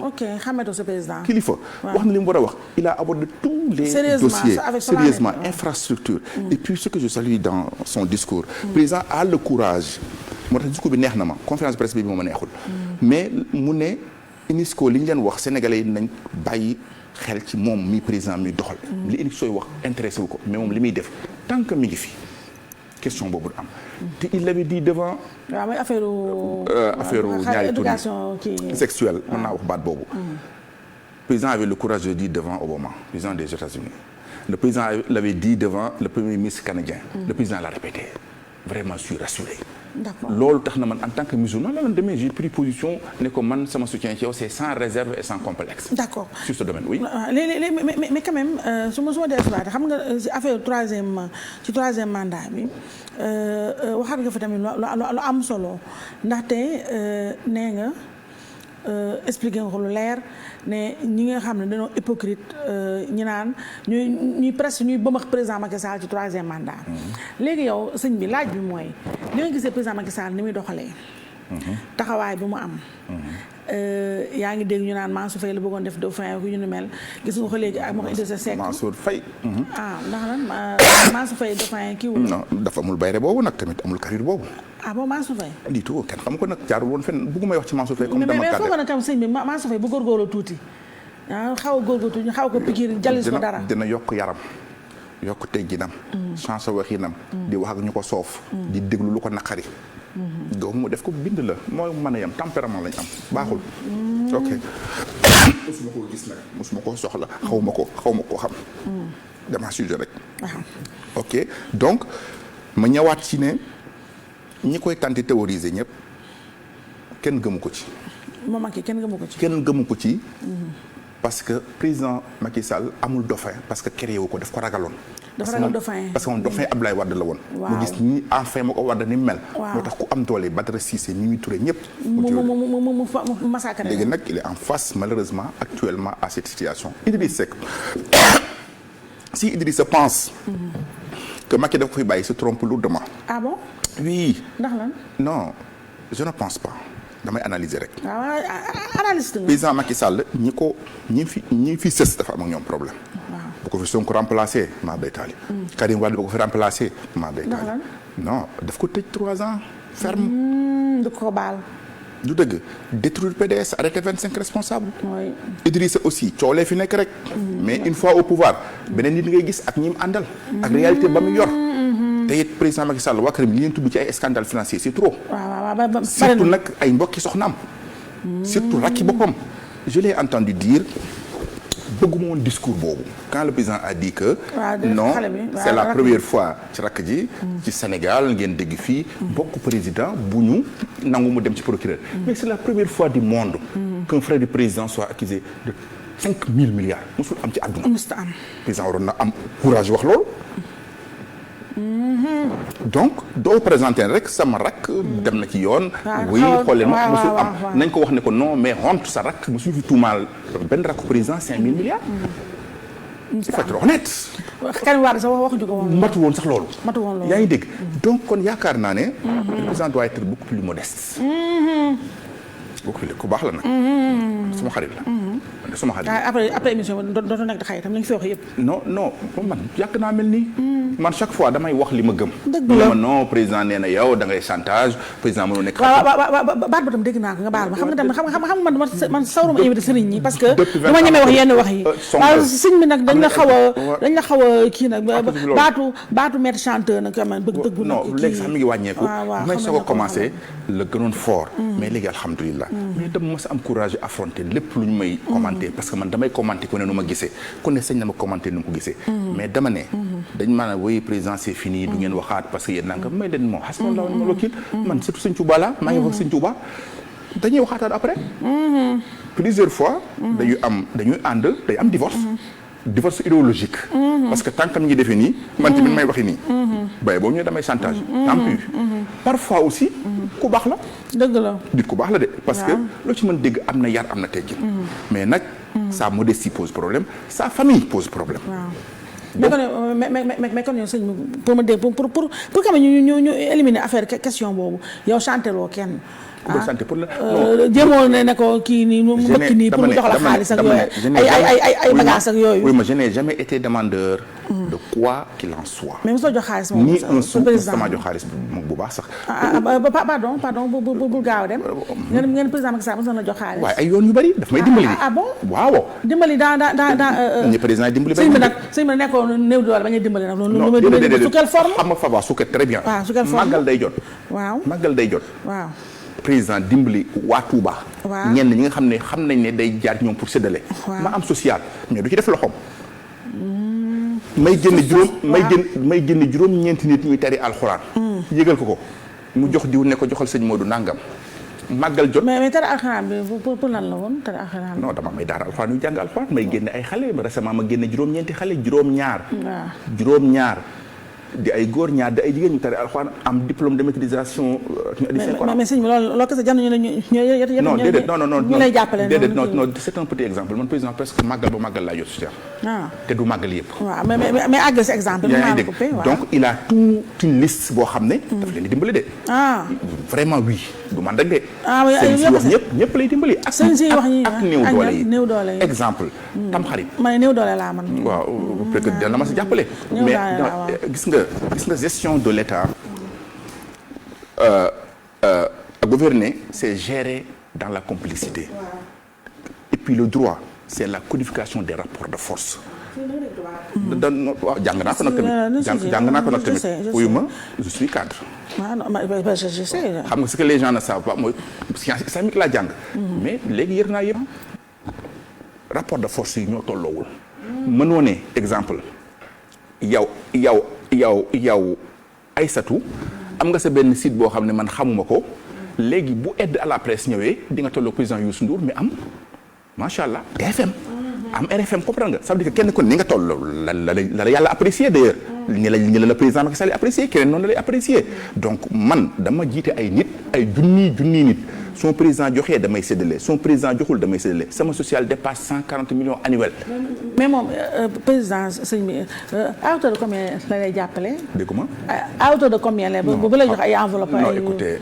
ok xàmmeetoo sa président. kilifa wax na li mu war a wax il a abordé tous les dossiers sérieusement infrastructure et puis ce que je salue dans son discours président a le courage moo tax discours bi neex na ma conférence de presse bi moo ma neexul mais mu ne UNESCO li ñu leen wax sénégalais yi nañ bàyyi xel ci moom mi président mi doxal li UNESCO yi wax intéressé wu ko mais moom li muy def tant que mi ngi fi question boobu am te il l'avait dit devant waaw mooy affaire ñaari éducation sexuelle mën naa wax baat boobu président avait le courage de dire devant Obama président des États-Unis le président l'avait dit devant le premier ministre canadien le président l'a répété vraiment je suis rassuré loolu tax na man en tant que musulman la man demee j'ai pris position ne ko man sama soutien ci yow c'est sans réserve et sans complexe. D'accord sur ce domaine oui. mais quand même su ma dellusiwaatee xam nga ci affaire troisième mandat bi waxaat nga fa tamit lu am solo ndaxte nee nga expliqué nga ko lu leer ne ñi nga xam ne dañoo hypocrite ñi naan ñuy presque ñuy bëmax président Macky Sall ci troisième mandat. léegi yow sëñ bi laaj bi mooy li nga gisee président Macky Sall ni muy doxalee. taxawaay bi mu am. yaa ngi dégg ñu naan Mansour Faye la bëggoon def dauphin ku ñu ni mel gis nga ko léegi ak moo ko Idrissa Seck. Mansour Faye. ndax lan Mansour Faye dauphin kii wu. non dafa amul bayre boobu nag tamit amul carrière boobu. ah bon Mansour Faye. di tout kenn xam ko nag jaarul woon fenn bëgguma wax ci Mansour Faye. comme dama mais foog na kam sëñ bi Mansour Faye bu góorgóorlu tuuti xaw a góorgóorlu tuuti xaw ko pikiir jalis ko dara. dina yokk yaram yokk tegginam. chance waxinam. di wax ak ñu ko soof. di déglu lu ko naqari. donc mu def ko bind la mooy mën a yem tempérament lañ am baaxul. ok mosuma koo gis nag mosuma koo soxla xaw ma koo xam. dama sujet rek. ok donc ma ñëwaat ci ne ñi koy tanti théoriser ñëpp kenn gëmu ko ci. moom Macky kenn gëmu ko ci. kenn gëmu ko ci. parce que président Macky Sall amul dauphin parce que créé wu ko daf ko ragaloon. dafa ragal dauphin parce que moom dauphin Abdoulaye Wade la woon. mu gis ni enfin moo ko Wade ni mel. moo tax ku am doole Badara Cissé Mimi Touré ñëpp. mu massacré léegi nag il est en face malheureusement actuellement à cette situation. Idriss Seck si Idriss pense que Macky daf ko fi bàyyi se trompe lourdement. Ah bon? Oui. Ndax lan? Non, je ne pense pas. damay analyser rek. analyste nga. président Macky Sall ñi fi sës dafa am ak ñoom problème. bu ko fi Sonko remplacé maa day taali. Karim Wade bu ko fi remplacé maa day taali. non daf ko tëj 3 ans ferme. du ko baal. du dëgg détruire PDS arrêter 25 responsables. oui. Idrissa aussi coolee fi nekk rek. mais une fois au pouvoir beneen nit ngay gis ak ñi mu àndal. ak réalité ba mu yor. te it président Macky Sall waa këram li ngeen tudd ci ay scandale financier c'est trop. surtout nag ay mbokki soxnaam. surtout rakki boppam. je l'ai entendu dire bëgguma woon discours boobu quand le président a dit que non c'est la première fois ci rakk ji ci Sénégal ngeen dégg fii bokk président bu ñu nangu mu dem ci procureur mais c'est la première fois du monde qu'un frère du président soit accusé de 5 000 milliards musul am ci àdduna président waroon na am courage wax loolu donc doo présenté rek sama rakk dem na ci yoon oui xoolee ma musul am nañ ko wax ne ko non mais honte sa rakk musul fi tuumaal benn rakk président 5 000 milliards il faut être honnête Karim Wade sax waxuñu ko woon matu woon sax loolu yaa ngi dégg Mm-hmm. donc kon yaakaar naa ne le président doit être beaucoup plus modeste beaucoup plus ku baax la nag sama xarit la sama xarit après émission bi dootoo nekk di xëy tam li nga fi wax yëpp non man yàgg naa mel nii man chaque fois damay wax li ma gëm dëgg la ma non président nee na yow da ngay chantage président mënoo nekk baat ba tam dégg naa ko nga baal ma xam nga tam man sawaruma invité sëriñ ñi parce que dama ñemee wax yenn wax yi waaw sëñ bi nag dañ la xaw a kii nag baatu maître chanteur nag quand même bëgg non léegi sax mi ngi wàññeeku may soog a commencé la gënoon fort mais léegi alhamdulilah mais dama mos a am courage affronter lépp lu ñu may commenter parce que man damay commenter ku ne nu ma gisee ku ne sañ na ma commenter nu ma ko gisee mais dama ne dañ maanaam oui président c'est fini du ngeen waxaat parce que yéen nanga may leen moom hasbunallahu wa ni'mal wakiil man surtout sëñ Touba la maa ngi wax sëñ Touba dañuy waxaataat après plusieurs fois dañuy ànd day am divorce idéologique parce que tant que mi ngi defee nii man tamit may waxi nii bay boobu ñu damay chantage am pu parfois aussi ku baax la dëgg la dit ku baax la de parce que loo ci mën dégg am na yar am na teggin mais nag sa modestie pose problème sa famille pose problème mais kon yow sëñ pour ma dégg pour quand même ñu éliminer affaire question boobu yow chanté loo kenn santé pour la jéemoo ne ko kii nii mu mbëkk nii pour mu jox la xaalis ak yooyu ay bagages ak yooyu oui mais je n'ai jamais été demandeur de quoi qu'il en soit mais mosoo jox xaalis moom ni un sou sama jox xaalis bu baax sax pardon bu gaaw a dem ngeen président Macky Sall mos na jox xaalis waaye ay yoon yu bari daf may dimbali di bon waaw dimbali dans ñi président dimbali sëñ bi nag nekkoon néew doole bañ a dimbali nag loolu sous quelle forme xam nga fa waa sous quelle très bien màggal day jot màggal day jot waaw président dimbali waa Touba. ñenn ñi nga xam nañ ne day jaar ñoom pour séddale. ma am social mais du ci def loxoom. may génne juróom-ñeenti nit ñuy tari alxuraan. yëgal ko mu jox diw ne ko joxal sëñ Modou nangam. màggal jot mais tari alxuraan bi pour lan la woon tari alxuraan. non dama may daara alxuraan yu jàng alxuraan may génne ay xale récemment ma génne juróom-ñeenti xale juróom-ñaar. di ay góor ñaar di ay jigéen ñu tari alxuraan am diplôme de maîtrisation. mais sëñ bi loolu kese jar nañu ne non déedéet non ñu lay jàppale déedéet non c'est un petit exemple man président presque màggal ba màggal laa jot si te du màggal yëpp. waaw mais àggal si exemple. donc il a toute une liste boo xam ne. daf leen di dimbali de. vraiment oui du man rek de. seen si wax ñëpp lay dimbali. ak néew doole yi exemple. tam xarit. man néew doole laa man. waaw peut-être dana ma si jàppale. mais gis nga gestion de l'État gouverner c'est gérer dans la complicité et puis le droit c'est la codification des rapports de force waaw jàng naa ko nag tamit uyu ma je suis cadre je sais xam nga ce que les gens ne savent pas mooy science islamique laa jàng mais léegi yër naa yëpp rapport de force yi ñoo tolloowul mënoo ne exemple yow Aïssatou am nga sa benn site boo xam ne man xamuma ko léegi bu aide à la presse ñëwee di nga tolloo président Youssou Ndour mais am macha allah TFM am RFM comprendre nga ça veut dire que kenn ku ne ni nga toll la yàlla apprécier d'ailleurs ni la président Macky Sall apprécier keneen noonu la lay apprécier donc man dama jiite ay nit ay junni nit son président joxee damay séddale son président joxul damay séddale sama social dépasse 140 millions annuels. mais moom président sëñ bi à hauteur de combien la lay jàppale. dégg nga à hauteur de combien la bu lay jox ay enveloppe. non écoutez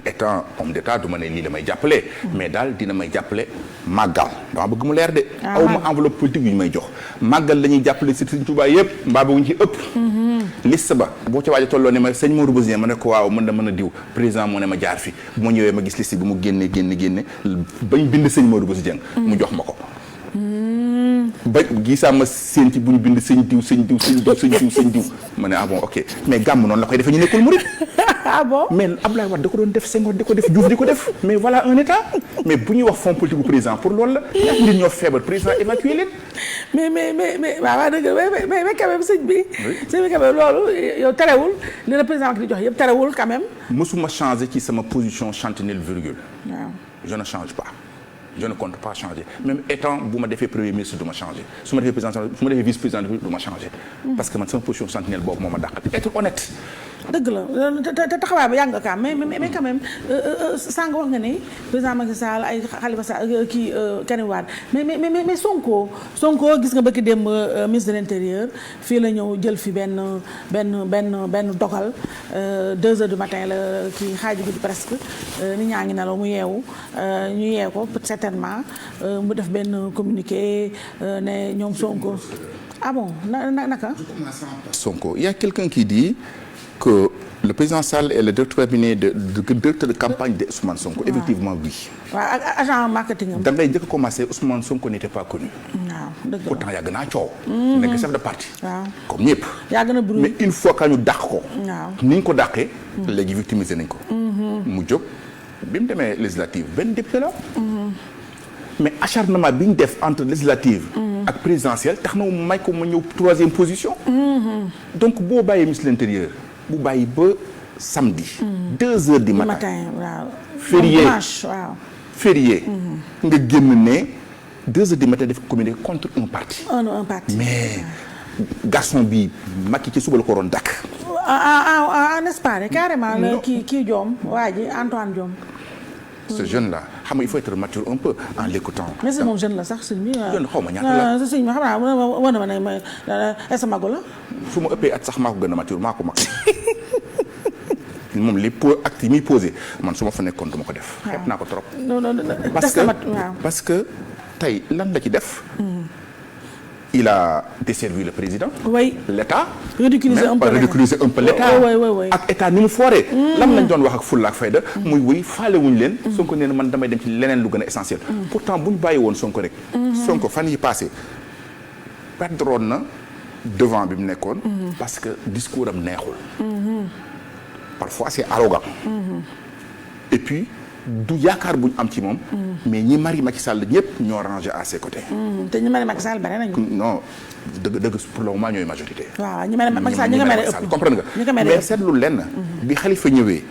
étant homme d'état du ma ne lii la may jàppale. mais daal dina may jàppale màggal dama bëgg mu leer de. aw ma enveloppe politique yu ñu may jox màggal la ñuy jàppale si Sëñ Tuubaa yëpp mbaa bëgguñ ci ëpp. liste ba boo ci waaj a tolloo ne ma sëñ Modou Bousso ma ne ko waaw mën a diw président moo ne ma jaar fi. bu ma ñëwee ma gis liste bi mu génne bañ bind sëñ Modou Bousso Dieng mu jox ma ko ba gisaa ma séenti bu ñu bind sëñ diw ma ne ah bon ok mais gàmm noonu la koy defee ñu nekkul murid. ah bon mais Abdoulaye Wade da ko doon def Senghor di ko def Diouf di ko def mais voilà un état mais bu ñuy wax fonds politique bu président pour loolu la ñaata nit ñoo feebar président évacué leen. mais waaw dëgg mais quand même sëñ bi quand même loolu yow terewul li la président di jox yëpp terewul quand même. mësuma changer ci sama position chantinelle virgule. waaw je ne change pas. Je ne compte pas changer même étant bu ma defee premier ministre du ma changer su ma defee président su ma defee vice président du ma changer. parce que man sama position sentinelle boobu moo ma dàqal être honnête. dëgg la te taxawaay ba yàgg nga kaam mais quand même sànq wax nga ni président Macky Sall ay Khalifa Sall kii Karim Wade mais Sonko gis nga bëgg dem ministre de l'intérieur fii la ñëw jël fi benn dogal 2 heures du matin la kii xaaju guddi presque nit ñaa ngi nelaw mu yeewu ñu yee ko certainement mu def benn communiqué ne ñoom Sonko ah bon naka. Sonko il y a quelqu'un qui dit que le président Sall est le directeur de campagne de Ousmane Sonko. Effectivement oui. waaw agent marketing am. da ngay njëkk a commencé Ousmane Sonko n'était pas connu. waaw dëgg la pourtant yàgg naa coow. nekk chef de parti. waaw comme ñëpp. yàgg na bruit mais une fois que ñu dàq ko. waaw ni ñu ko dàqee. léegi victimiser nañ ko. mu jóg bi mu demee législative benn député la. mais acharnement bi ñu def entre législative. ak présidentielle tax na mu may ko ma ñëw 3e position. donc boo bàyyee ministre de l'intérieur bu bàyyi ba samedi. 2 heures du matin waaw. férié waaw. férié. nga génn ne 2 heures du matin def communiqué contre un parti. un parti. mais garçon bi Macky ci suba la ko waroon dakk. n'est-ce pas carrément. la kii Diome waa ji Antoine Diome. ce jeune là xam nga il faut être mature un peu en l'écoutant. mais c'est moom jeune la sax sëñ bi. jeune xaw ma ñaata la sëñ bi xam naa wane ma ne ma est-ce magu la. su ma ëppee at sax maa ko gën a mature maa ko mag. moom li acte yi muy posé man su ma fa nekkoon du ma ko def. xeeb naa ko trop. parce que tey lan la ci def. il a desservi le président. oui l'État. ridiculiser un peu l'État. ak état ni mu fooree. lan lañ doon wax ak fulla ak fayda. muy wuy faale wuñ leen. Sonko nee na man damay dem ci leneen lu gën a essentiel. pourtant bu ñu bàyyi woon Sonko rek. Sonko fan yi passé perdroon na devant bi mu nekkoon. parce que discours am neexul. parfois c'est arrogant. et puis du yaakaar buñ am ci moom. mais ñi mari Macky Sall ñëpp ñoo rangé à ses côtés. te ñi mari Macky Sall bare nañu. non dëgg pour le moment ñooy majorité. waaw ñi mari Macky Sall ñi nga mari ëpp comprendre nga. mais seetlu lenn. bi Khalifa ñëwee.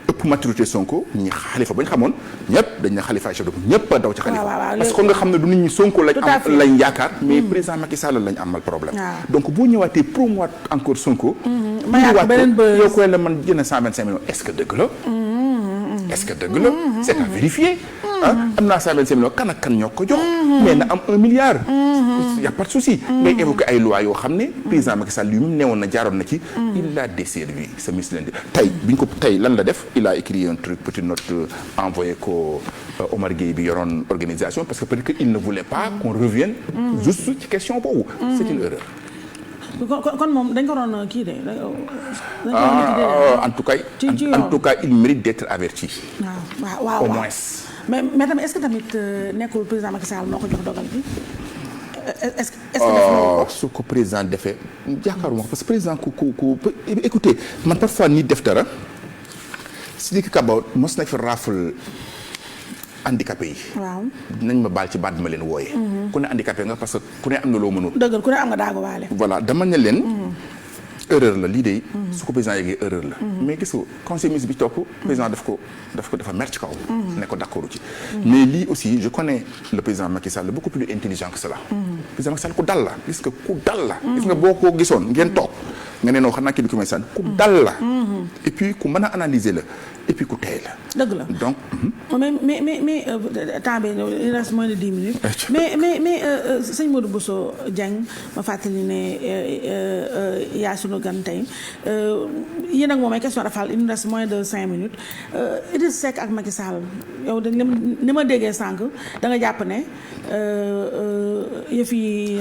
ëpp maturité Sonko ñi Khalifa ba ñu xamoon ñëpp dañ ne Khalifa ay chef de ñëpp a daw ci Khalifa. parce que kon nga xam ne du nit ñi Sonko lañ yaakaar. mais président Macky Sall lañ amal problème. donc boo ñëwaatee promouvoir encore Sonko. mayaat beneen bës yow koy la man jënd 125 millions est-ce que dëgg la. est-ce que dëgg la c'est à vérifier. am naa 125 millions kan ak kan ñoo ko jox. mais na am 1 milliard. y a pas de souci. ngay évoquer ay lois yoo xam ne. président Macky Sall lui-même newoon na jaaroon na ci. il a desservi sa ministre tey biñ ko tey lan la def il a écrit un truc petite note envoyé ko Omar Gueye bi yoroon organisation parce que peut-être que il ne voulait pas qu'on revienne. juste ci question boobu. c'est une erreur. kon moom dañ ko doon kii de. en tout cas il mérite d'être averti. waaw au moins. mais tamit est-ce que tamit nekkul président Macky Sall moo ko jox dogal bi. est-ce que su ko président defee jàkkaaruma ko parce que président ku écoutez man parfois nit def dara Sidiki Kaba mos na fi rafle handicapé yi. waaw nañ ma baal ci baat bi ma leen wooyee. ku ne handicapé nga parce que ku ne am na loo mënul. dëgg ku ne am nga daagu waale. voilà dama ne leen. erreur la lii de. su ko président yeggee erreur la. mais gis nga conseil ministre bi topp. président dafa mer ci kaw. ne ko d'accord ci. mais lii aussi je connais le président Macky Sall beaucoup plus intelligent que cela. président Macky Sall ku dal la gis nga ku dal la. gis nga boo ko gisoon ngeen toog nga ne noo xam naa kii bi ku may sànni ku dal la. et puis ku mën a analyser la et puis ku tey la. dëgg la donc. mais temps bi il reste moins de 10 minutes. mais sëñ Modou Bousso Dieng ma fàttali ne yaa sunu gan tey yéen ak moom ay question rafal il nous reste moins de 5 minutes Idriss Seck ak Macky Sall yow de ni ma déggee sànq da nga jàpp ne yëf yi.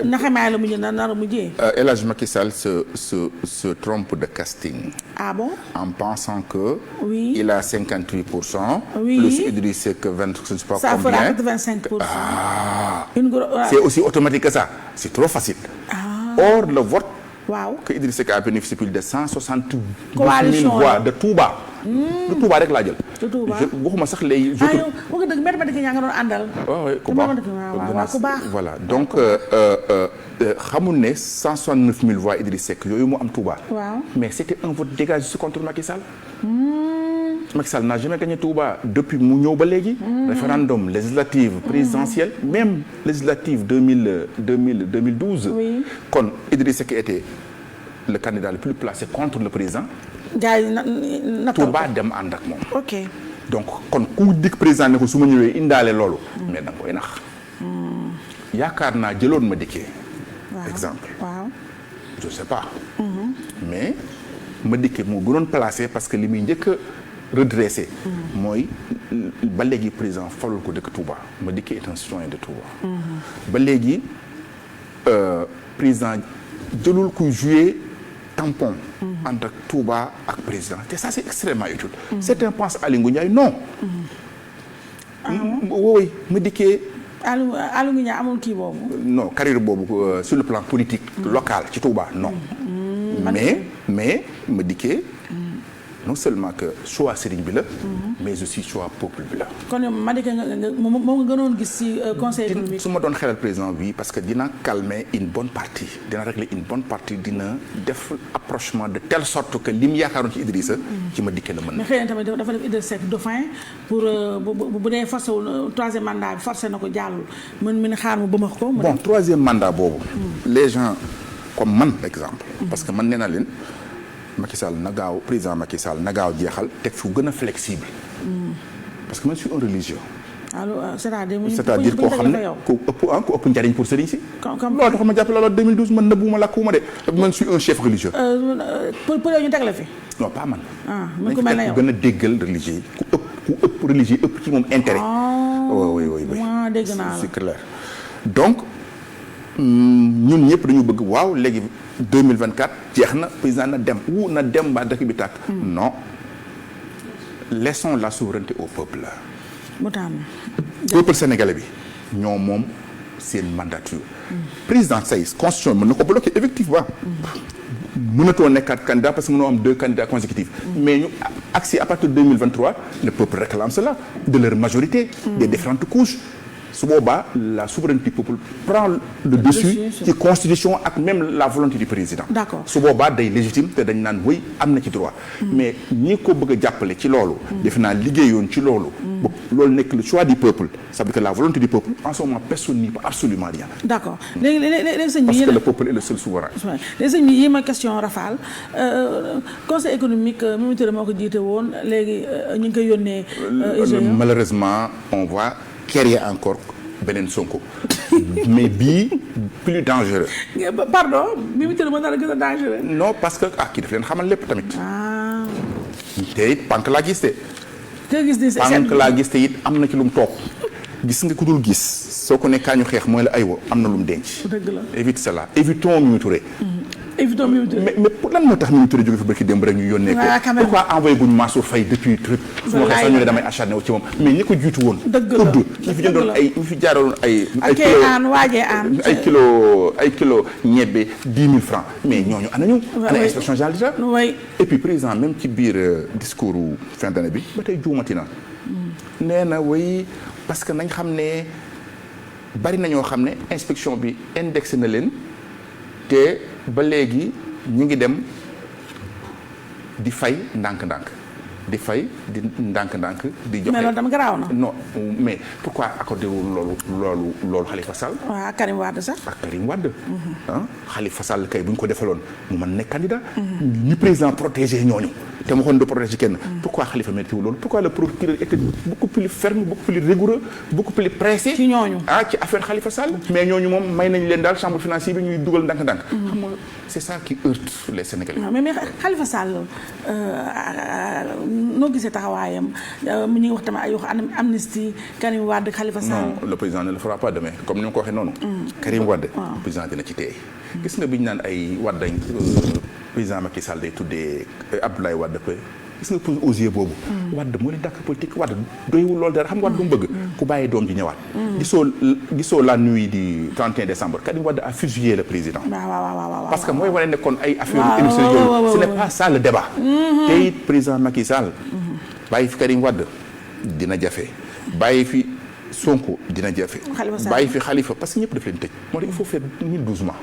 naxamaay la mujj nar a mujjee. El Hadj Macky Sall se trompe de casting. Ah bon? En pensant que. Oui. Il a 58%. Oui. Plus Idriss Seck 20, je ne sais pas ça combien. Ça fera 25%. Ah. Touba. C'est aussi automatique que ça. C'est trop facile. Or, le vote que Idriss Seck a bénéficié plus de 160 000 voix de Touba. De Touba rek laa jël. de Touba waxuma sax lay. yow wax nga dëgg mathématique yaa nga doon àndal. waaw ku baax voilà donc xamul ne 169 000 voix Idriss Seck yooyu mu am Touba. mais c'était un vote dégagé contre Macky Sall. Macky Sall n'a jamais gagné Touba depuis mu ñëw ba léegi. Référendum, législative, présidentielle, même législative 2012. Kon Idriss Seck était le candidat le plus placé contre le président. gars yi Touba dem ànd ak moom. ok donc kon ku dikk président ne ko su ma ñëwee indaale loolu. mais da nga koy nax. yaakaar naa jëloon ma dikkee. exemple. je sais pas. mais ma dikkee moo gënoon placé parce que li muy njëkk a redressé. mooy ba léegi président falul ko dëkk Touba ma dikkee est un citoyen de Touba. ba léegi président jëlul kuy jouer tampon. entre Touba ak président te ça c'est extrêmement utile. certains pensent Aly Ngouille Ndiaye non. oui ma dikkee. Aly Ngouille Ndiaye amul kii boobu. non carrière boobu sur le plan politique. local ci Touba non. mais ma dikkee. non seulement que choix sëriñ bi la. mais aussi choix peuple bi la. kon yow Madické moom nga gënoon gis ci conseil économique. su ma doon xelal président bi parce que dina calmer une bonne partie dina régler une bonne partie dina def approchement de telle sorte que lim yaakaaroon ci Idrissa. ci Madické la mën na. mais xëy na tamit dafa def Idrissa Seck dauphin pour bu dee forcé wul troisième mandat bi forcé na ko jàllul mën xaar mu bëmax ko. bon troisième mandat boobu. les gens comme man exemple. parce que man nee naa leen. Macky Sall na gaaw président Macky Sall na gaaw jeexal teg fu gën a flexible. parce que man je suis un religieux. c'est-à-dire koo xam ne ku ëpp njariñ pour sëriñ si. loolu tax ma jàpp loolu 2012 man nëbbuuma làkkuwuma de man je suis un chef religieux. pour yow ñu teg la fi. non pas man. man ku mel ne yow gën a déggal religieux yi ku ëpp religieux ëpp ci moom intérêt. oui dégg naa la c'est clair donc ñun ñëpp dañu bëgg waaw léegi 2024 jeex na président na dem ba dëkk bi tàkk. non laissons la souveraineté au peuple. peuple sénégalais bi ñoo moom seen mandature. président say constitution mën na ko bloquer effectivement. mënatoo nekkaat candidat parce que mënoo am 2 candidats consécutifs. mais ñu accès à partir de 2023 le peuple réclame cela de leur majorité. des différentes couches. su boobaa la souveraineté du peuple prend le dessus ci constitution ak même la volonté du président. d'accord su boobaa day légitime te dañ naan wéy am na ci droit. mais ñi ko bëgg a jàppale ci loolu. defe naa liggéeyoon ci loolu. loolu nekk le choix du peuple ça veut dire que la volonté du peuple en ce moment personne n'y peut absolument rien. d'accord léegi sëñ bi parce que le peuple est le seul souverain. léegi sëñ bi yi ma question Rafal conseil économique Mimi Touré moo ko jiite woon léegi ñu ngi koy yónnee. malheureusement on voit. créer encore beneen Sonko mais bii plus dangereux. pardon Mimi Touré moo nar a gën a dangereux. non parce que kii daf leen xamal lépp tamit. te it pànk laa gis te. pànk laa gis te it am na ci lu mu toog gis nga ku dul gis soo ko ne kaa ñu xeex mooy la aywa am na lu mu denc. dëgg la évite cela évitons Mimi Touré. évitons Mimi Touré mais pour lan moo tax Mimi Touré jóge fi barki démb rek ñu yónnee ko. pourquoi envoyé guñ Mansour Faye depuis truc. su ma waxee sax ñu ne damay acharné wu ci moom mais ñi ko jiitu woon. dëgg la ñi fi jëndoon ñi fi jaaroon ay kilo ñebbe 10 000 francs mais ñooñu ana ñu. ana inspection générale d'État. et puis président même ci biir discours fin d'année bi ba tey juumati na. nee na way parce que nañ xam ne bari na ñoo xam ne inspection bi indexé na leen te ba léegi ñu ngi dem di fay ndànk-ndànk di fay di ndànk-ndànk di joxe. mais loolu dama garaaw na. non mais pourquoi accordé wu loolu Khalifa Sall. waaw ak Karim Wade sax. ak Karim Wade. Khalifa Sall kay bu ñu ko defaloon mu mën nekk candidat. ñu président protégé ñooñu. te ma xoon de protéger kenn. pourquoi Khalifa mérité wu loolu pourquoi le procureur était beaucoup plus ferme beaucoup plus rigoureux beaucoup plus pressé. ci ñooñu ci affaire Khalifa Sall. mais ñooñu moom may nañ leen daal chambre financière bi ñuy dugal ndànk-ndànk. xam nga c'est ça qui heurte les Sénégalais. mais Khalifa Sall noo gisee taxawaayam mu ñuy wax tamit ay wax amnistie Karim Wade Khalifa Sall. non le président ne le fera pas demain comme ni ma ko waxee noonu. Karim Wade. le président dina ci téye. gis nga bi ñu naan ay Wade président Macky Sall day tuddee Abdoulaye Wade gis nga pour osier boobu. Wade moo leen dàkk politique Wade doywul loolu dara xam nga Wade lu mu bëgg. ku bàyyi doom ji ñëwaat. gisoo la nuit du 31 décembre Karim Wade a fusillé le président. parce que mooy wane ne kon ay affaires émissions yooyu ce n'est pas ça le débat. te it président Macky Sall. bàyyi fi Karim Wade dina jafe bàyyi fi Sonko dina jafe. bàyyi fi Khalifa parce que ñëpp daf leen tëj. moo tax il faut faire 1012 mois.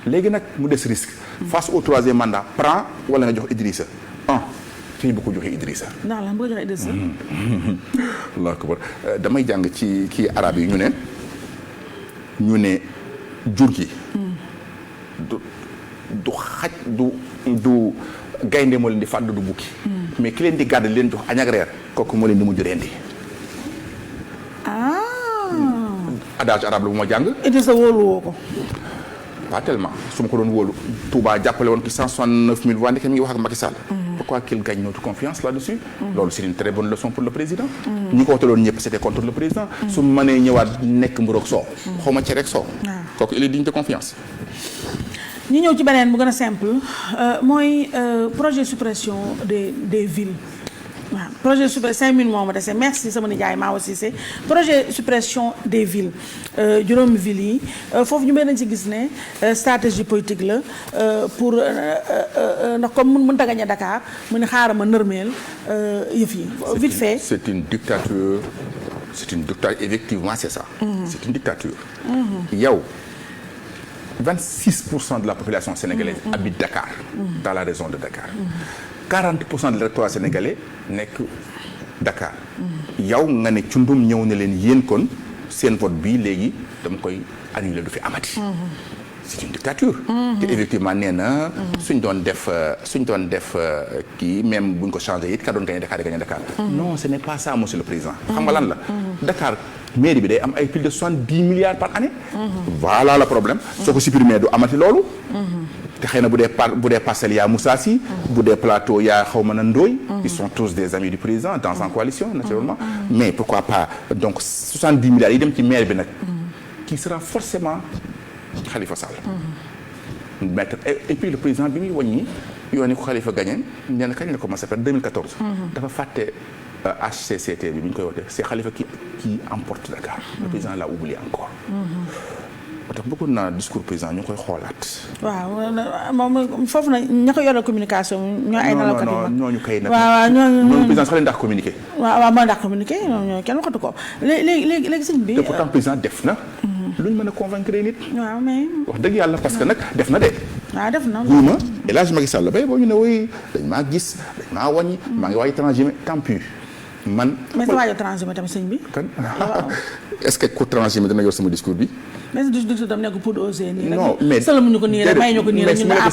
léegi nag mu des risque. face au troisième mandat prend wala nga jox Idrissa fii bu ko joxee Idrissa. ndax la bu ko joxee Idrissa. Allahu akbar damay jàng ci kii arab yi ñu ne jur gi. du xaj du gaynde moo leen di fàdd du bukki. mais ki leen di gàdd leen jox añ ak reer kooku moo leen di mujj rendi. adage arabe la bu ma jàng. Idrissa wóolu woo ko. pas tellement su ma ko doon wóolu Touba jàppale woon ki 169 000 voix ndeke mi ngi wax ak Macky Sall. Pourquoi qu'il gagne notre confiance là-dessus. loolu c'est une très bonne leçon pour le président. ñi ko wotaloon ñëpp c'était contre le président. su mënee ñëwaat nekk mburoog soow. xaw ma cere ak soow. kooku il est digne de confiance. ñu ñëw ci beneen bu gën a simple mooy projet suppression des villes. waaw projet suppression 5 minutes moo ma dese merci sama nijaay maa aussi c'est projet suppression des villes juróomi villes yi foofu ñu mel nañ ci gis ne stratégie politique la pour ndax comme mënut a gagner Dakar mu ne xaaral ma nërmeel yëf yi. vite fait c'est une dictature effectivement c'est ça. C'est une dictature. yow 26% de la population sénégalaise habite Dakar. dans la région de Dakar. 40% de l'électorat sénégalais nekk Dakar. yow nga ne cundum ñëw na leen yéen kon seen vote bii léegi dama koy annuler du fi amati. c'est une dictature. te effectivement nee na suñ doon def kii même buñ ko changé it ka doon gagné Dakar di gagné Dakar. non ce n'est pas ça monsieur le président. xam nga lan la. Dakar mairie bi day am ay plus de 70 milliards par année. voilà le problème. soo ko supprimer du amati loolu. te xëy na bu dee Parcelles yaa Moussa Sy bu dee Plateau yaa xaw ma na Ndoye. ils sont tous des amis du président dans en coalition naturellement. mais pourquoi pas donc 70 milliards yi dem ci maire bi nag. qui sera forcément Khalifa Sall. maître et puis le président bi muy wàññi yoon yi ko Khalifa gagné nee na kañ la commencé par 2014. dafa fàtte HCCT bi bu ñu koy wootee c'est Khalifa qui emporte Dakar. le président l'a oublié encore. moo tax bëggoon naa discours président ñu ngi koy xoolaat. waaw moom foofu nag ña ko yore communication ñoo ay nalawkat yu mag. ñooñu kay nag. waaw ñooñu président sax leen ndax communiqué. waaw mooy ndax communiqué ñooñu kenn waxatu ko léegi sëñ bi. te pourtant président def na. lu ñu mën a convaincre nit. waaw mais. wax dëgg yàlla parce que nag def na de. waaw def na. guuma El Hadj Macky Sall bay boo ñu ne woy dañ maa gis dañ maa wàññi maa ngi waaj transhumé tant pis man. mais sa waaj a transhumé tamit sëñ bi. kan est-ce que ku transhumé dina yor sama discours bi. mais du tam nekk pour oser nii rek. non mais sëlëmuñu ko nii rek may ñu ko nii rek ñu ne à part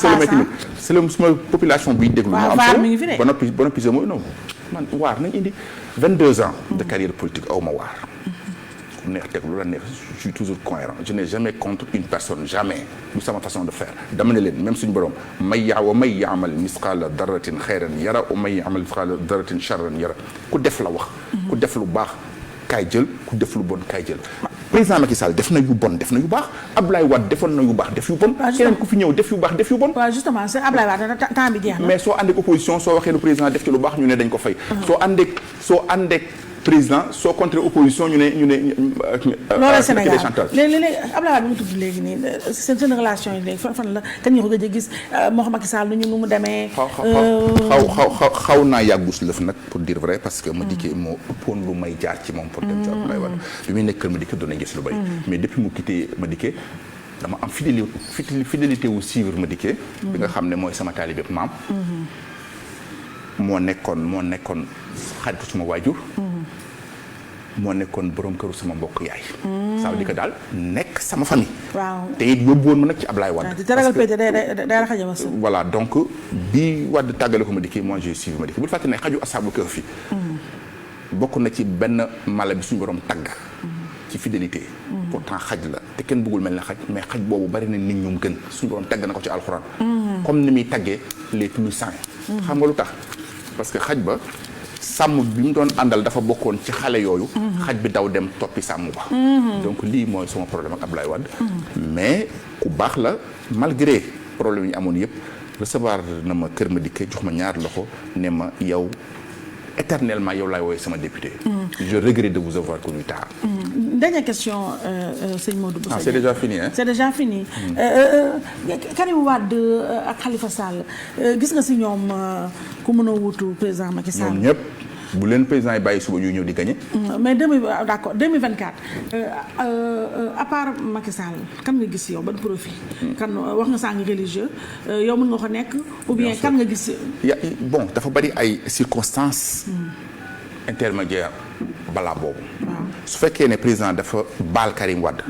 ça suma population biy déglu. waaw vaar mi ngi fi de. ba noppi mooy non man waar nañ indi 22 ans de carrière politique aw ma waar. ku neex teg lu la neex je suis toujours cohérent je n'ai jamais contre une personne jamais du sama façon de faire dama ne leen même suñu borom may yaamal misqaala darratin xayran yara wa may yaamal misqaala darratin charran yara ku def la wax. ku def lu baax kaay jël ku def lu bon kaay jël. président Macky Sall def na yu bon def na yu baax Abdoulaye Wade defoon na yu baax def yu bon. keneen ku fi ñëw def yu baax def yu bon. waaw justement c'est Abdoulaye Wade temps bi jeex na. mais soo àndeek opposition soo waxee ne président def ci lu baax ñu ne dañ ko fay. soo àndeek président soo contre opposition ñu ne. loolu Sénégal léegi Abdoulaye Wade bi mu tudd léegi nii seen relation yi léegi fan la kañ nga ko gëj a gis moo xam Macky Sall nu mu demee. xaw naa yàggus lëf nag pour dire vrai parce que Madické moo ëppoon lu may jaar ci moom pour dem ci Abdoulaye Wade bi muy nekk Madické doon nañ gis lu bari mais depuis mu quitté Madické dama am fidélité wu suivre Madické bi nga xam ne mooy sama taalibe maam moo nekkoon xaritu suma waajur moo nekkoon borom këru sama mbokk yaay. ça veut dire que daal nekk sama famille. waaw te it yóbbu woon ma nag ci Ablaye Wade. te ragal pété day raxaje ma voilà donc bi Wade tàggale ko Madické moi j'ai suivi Madické bu fàtte ne xaju asaabu kër fi bokk na ci benn mala bi suñu borom tagg. ci fidélité. pourtant xaj la te kenn bëggul mel ne xaj mais xaj boobu bari na nit ñum gën suñu borom tagg na ko ci alxuraan. comme ni muy taggee les plus saints. xam nga lu tax parce que xaj ba. sàmm bi mu doon àndal dafa bokkoon ci xale yooyu. xaj bi daw dem toppi sàmm ba. donc lii mooy sama problème ak Abdoulaye Wade. mais ku baax la malgré problème yi ñu amoon yëpp recevoir na ma kër ma dikkee jox ma ñaar loxo ne ma yow éternellement yow laay woowee sama député. Je regrette de vous avoir connu tard. Dernière question sëñ Modou Bousso. C'est déjà fini hein? C'est déjà fini. Karim Wade ak Khalifa Sall gis nga si ñoom ku mën a wuutu président Macky Sall. ñoom ñëpp bu leen président yi bàyyi suba ñuy ñëw di gagné. mais d'accord 2024 à part Macky Sall kan nga gis yow ban profil. kan wax nga sànq religieux yow mën nga ko nekk. ou bien kan nga gis. bon dafa bari ay circonstances. intermédiaire balaa boobu. su fekkee ne président dafa baal Karim Wade.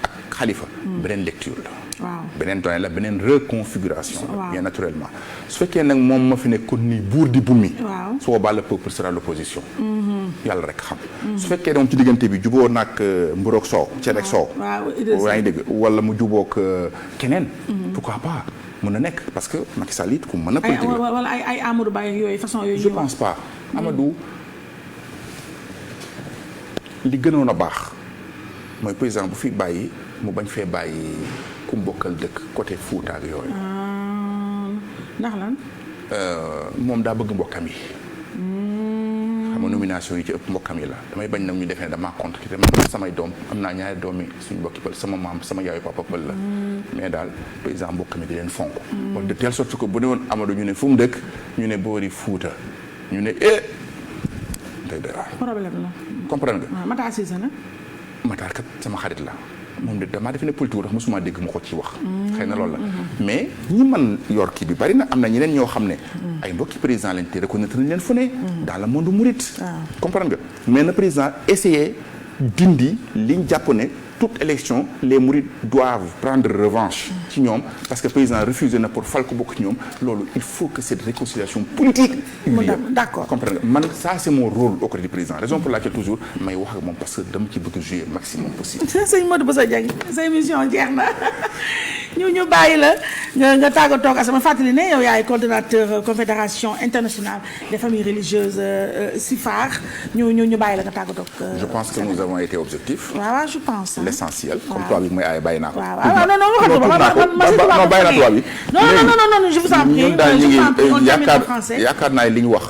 ak Khalifa. beneen lecture la. beneen doyen la beneen reconfiguration. bien naturellement su fekkee nag moom ma fi nekkoon nii buur di bummi. su boobaa le peuple sera l'opposition. yàlla rek xam. su fekkee ne moom ci diggante bi juboo nag mburoog soow cere ak soow. yaa ngi dégg wala mu juboog keneen. pourquoi pas mën na nekk parce que Macky Sall it ku mën a. politique la wala ay Amadou Ba yooyu façon yooyu. je pense pas Amadou. li gënoon a baax mooy président bu fi bàyyi mu bañ fee bàyyi ku mbokkal dëkk côté Fouta ak yooyu. ndax lan. moom daa bëgg mbokkam yi. xam nga nomination yi ci ëpp mbokkam yi la damay bañ nag ñu defee ne damaa contre ki te man samay doom am naa ñaari doom yi suñu mbokki pël sama maam sama yaayu papa pël la. mais daal président mbokkam yi di leen fonk. de telle sorte que bu ne woon Amadou ñu ne fu mu dëkk ñu ne boori Fouta ñu ne day doy waar. problème la. comprendre nga. waaw Matar Cissé nag. Matar kat sama xarit la moom de damaa defe ne politique ndax mosuma dégg mu ko ci wax. xëy na loolu la mais ñi man yor kii bi bari na am na ñeneen ñoo xam ne. ay mbokki président lañ te reconnaître nañ leen fu ne. dans le monde mouride. comprendre nga mais na président essayer dindi liñ jàpp ne toute élection les mourides doivent prendre revanche ci ñoom parce que président refusé na pour fal ko bokk ci ñoom loolu il faut que cette réconciliation politique. d'accord comprendre nga man ça c'est mon rôle au côté du président raison pour laquelle toujours may wax ak moom parce que dama ci bëgg jouer maximum possible. sëñ Modou Bousso Dieng sa émission jeex na ñu bàyyi la nga tàggatoo ak sama fàttali ne yow yaay coordonnateur confédération internationale des familles religieuses CIFAR ñu bàyyi la nga tàggatoo ak. je pense que nous avons été objectifs. waaw je pense. l'essentiel comme toi bi mooy ay bàyyi naa ko. waaw non bàyyi naa tubaab bi. non je vous en prie. ñun daal ñu ngi yaakaar naa li ñu wax.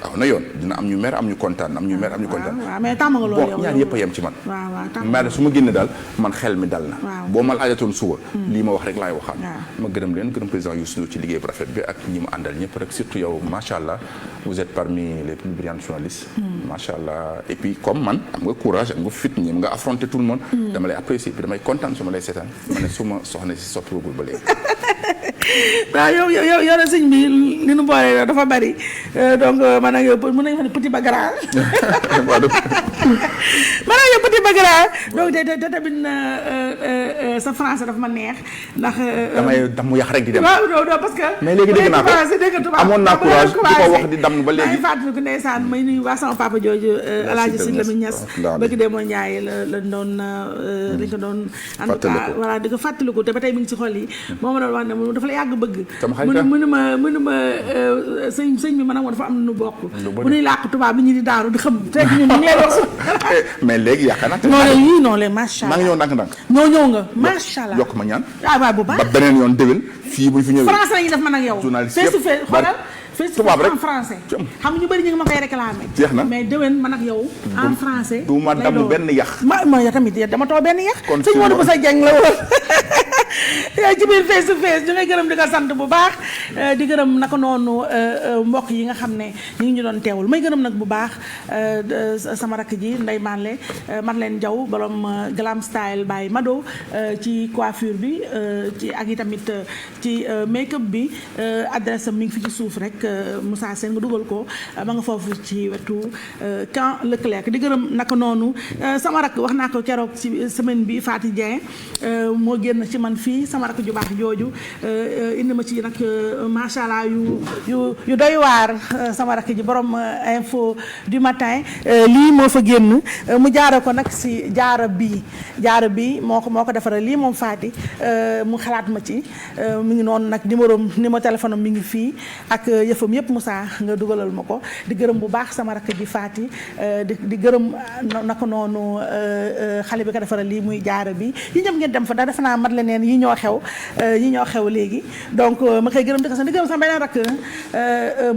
waaw na yoon dina am ñu mer am ñu kontaan am ñu mer am ñu kontaan. waaw mais tàmm nga loolu yow bon ñaar yëpp a yem ci man. waaw mais su ma génne daal man xel mi dal na. boo ma laajatoon suba. lii ma wax rek laay waxaat. ma gërëm leen gërëm président Youssou Ndour ci liggéey bu rafet bi ak ñi ma àndal ñëpp rek surtout yow macha allah vous êtes parmi les plus brillants journalistes. macha allah et puis comme man am nga courage am nga fit ñi nga affronter tout le monde. dama lay apprécier puis damay kontaan su ma lay seetaan ma ne su ma soxna si soppiwul ba léegi. waaw yow na sëñ bi li nu boole dafa bari donc man ak yow mën nañu wax ne petit bagara man ak yow petit bagara donc te tamit sa français dafa ma neex ndax damay damu yàq rek di dem waaw non parce que mais léegi dégg naa ko amoon naa courage di ko wax di dam ba léegi ay fàttali ko ndeysaan may nuyu waa sama papa jooju Alaaji Si Lamine Niass bëgg dee moo Njaay la doon dañ ko doon en tout cas voilà di ko fàttaliku te ba tey mi ngi ci xol yi moo ma doon wax ne moom dafa la yàgg bëgg mënuma sëñ bi man ak moom dafa am na nu bokk bu ñuy làq tubaab bi ñu di daaru di xam te ñun ñu lay wax mais léegi yaakaar naa non les macha allah maa ngi ñëw ndànk-ndànk ñëw nga macha allah yokk ma ñaan waaw bu baax ba beneen yoon déwén fii bu ñu fi ñëwee français la ñuy def man ak yow face to face xoolal tubaab rek en français xam ñu bëri ñu ngi ma koy réclamer jeex na mais déwén man ak yow en français du ma damm benn yax ma yow tamit dama too benn yax sëñ Modou Bousso Dieng la woon ci biir face to face ñu ngay gërëm di ko sant bu baax di gërëm naka noonu mbokk yi nga xam ne ñu ngi ñu doon teewul may gërëm nag bu baax sama rakk ji Ndeye Marlène Diaw borom glam style by Mado ci coiffure bi ci ak yi tamit ci make up bi adresse am mi ngi fi ci suuf rek Moussa Sène nga dugal ko ma nga foofu ci wetu Camp Leclerc di gërëm naka noonu sama rakk wax naa ko keroog ci semaine bi Fatou Dieng moo génn ci man fii sama rakk ju baax jooju indi ma ci nag macha allah yu doy waar sama rakk ji borom info du matin lii moo fa génn mu jaare ko nag si jaara bi moo ko defaral lii moom Fatou mu xalaat ma ci mi ngi noonu nag numéro téléphone am mi ngi fii ak yëfam yëpp Moussa nga dugalal ma ko di gërëm bu baax sama rakk ji Fatou di gërëm naka noonu xale bi ko defaral lii muy jaara bi yi ñëpp ngeen dem fa da defe naa mat leneen yi ñoo xew xew ñi ñoo xew léegi donc ma koy gërëm di ko sant di gërëm sama beneen rakk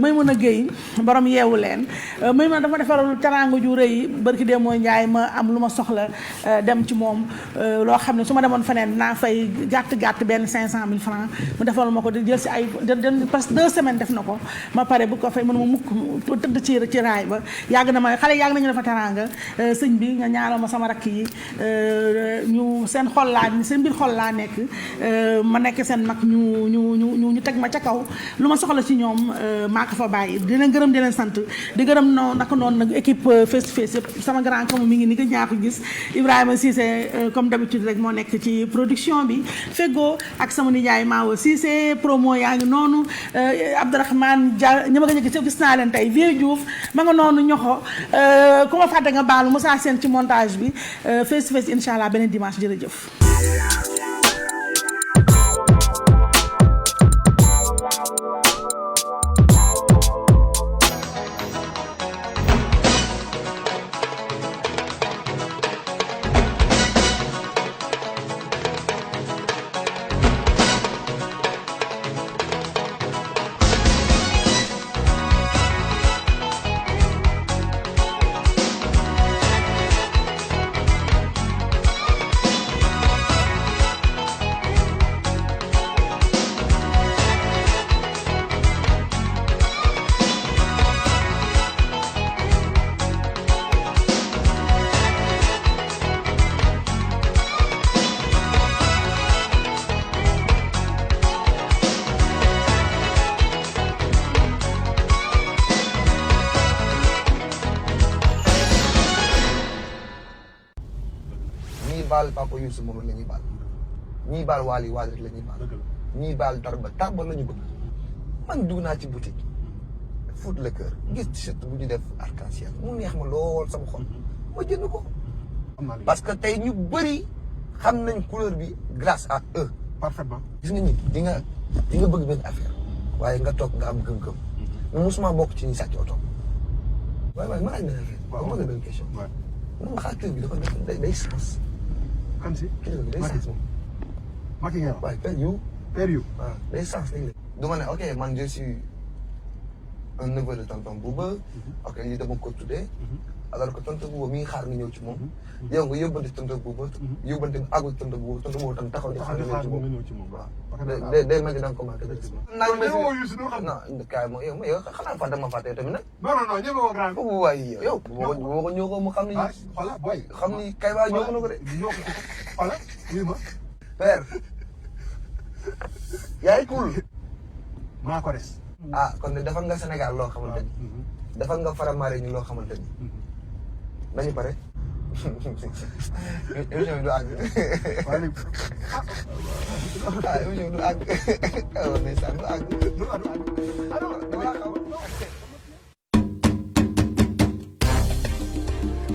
Maymuna Gueye borom yeewu leen Maymuna dafa defaral teraanga ju rëy barki dee mooy Njaay ma am lu ma soxla dem ci moom loo xam ne su ma demoon feneen naa fay gàtt benn 500 000 francs mu defal ma ko di jël si ay presque 2 semaines def na ko ma pare bu ko fay mënu ma mukk tëdd ci raay ba yàgg na ma xale yàgg nañu dafa teraanga sëñ bi nga ñaanal ma sama rakk yi ñu seen biir xol laa nekk ma nekk seen mag ñu teg ma ca kaw lu ma soxla ci ñoom maa ko fa bàyyi di leen gërëm di leen sant di gërëm naka noonu nag équipe face to face yëpp sama grand comme mi ngi ni nga ñaa ko gis Ibrahima Cissé comme d'habitude rek moo nekk ci production bi feggoo ak sama nijaay Maawo Cissé promo yaa ngi noonu Abdourahmane Dia ñi ma nga gis naa leen tey Vieux Diouf ma nga noonu ñoxo ku ma fàtte nga baalu Moussa Sène ci montage bi face to face incha allah beneen dimanche jërëjëf. baal Papa Youssou moom la ñuy baal ñii baal Wally rek la ñuy baal ñii baal Tarba la ñu bëgg man dugg naa ci boutique foot le cœur gis t-shirt bu ñu def arc-en-ciel mu neex ma lool sama xol ma jënd ko parce que tey ñu bëri xam nañ couleur bi grâce à eux parfaitement gis nga nit di nga bëgg benn affaire waaye nga toog nga am gëm-gëm man mosuma bokk ci ñi sàcc oto waaye ma laaj benn affaire ma la benn question ma xaar kër bi dafa def day sens kan si kër bi day sens moom Macky nga waaye père yu waaw day sens lañ du ma ne ok man je suis un neveu de tonton Bouba ok lii dama ko tuddee alors que tonton Bouba mi ngi xaar nga ñëw ci moom yow nga yóbbante tonton Bouba yóbbante nga àggul tonton Bouba tam taxaw di xaar nga ñëw ci moom waaw day mel ni da nga ko manqué non kaay moom yow xanaa fàtte ma fàtte yow tamit nag non ñëw ko grand boobu waaye yow boo ko ñëw ko mu xam ni xam ni kay waa ñëw ko na ko de voilà lii ma père yaay cool maa ko des kon ne defal nga Sénégal loo xamante ni defal nga Faramare ñu loo xamante ni dañu pare émission bi du àgg émission bi du àgg ndeysaan du àgg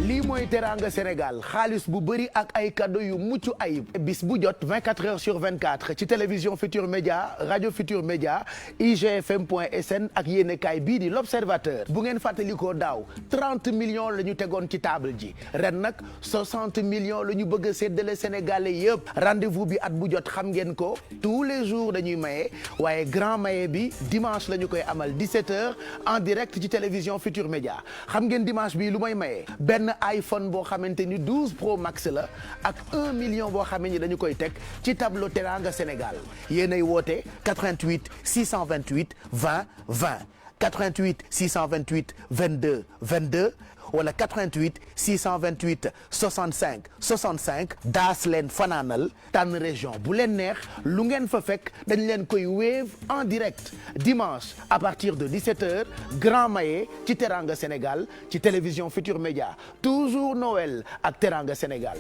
lii mooy Teranga Sénégal xaalis bu bëri ak ay cadeau yu mucc ayib bis bu jot 24 heures sur 24 ci télévision Futur Média rajo Futur Média igfm.sn ak yéenekaay bii di l'Observateur bu ngeen fàttalikoo daaw 30 millions la ñu tegoon ci table ji ren nag 60 millions la ñu bëgg a séddale Sénégalais yëpp rendez-vous bi at bu jot xam ngeen ko tous les jours dañuy maye waaye grand maye bi dimanche la ñu koy amal 17h en direct ci télévision Futur Média xam ngeen dimanche bi lu may maye benn iPhone boo xamante ni 12 Pro Max la ak 1 million boo xamee ni dañu koy teg ci tableau Teranga Sénégal yéenay woote 88 628 20 20 88 628 22 22 wala 88 628 65 65 daas leen fanaanal tànn région bu leen neex lu ngeen fa fekk dañ leen koy wave en direct dimanche à partir de 17h grand maye ci Teranga Sénégal ci télévision Futur Média toujours Noël ak Teranga Sénégal.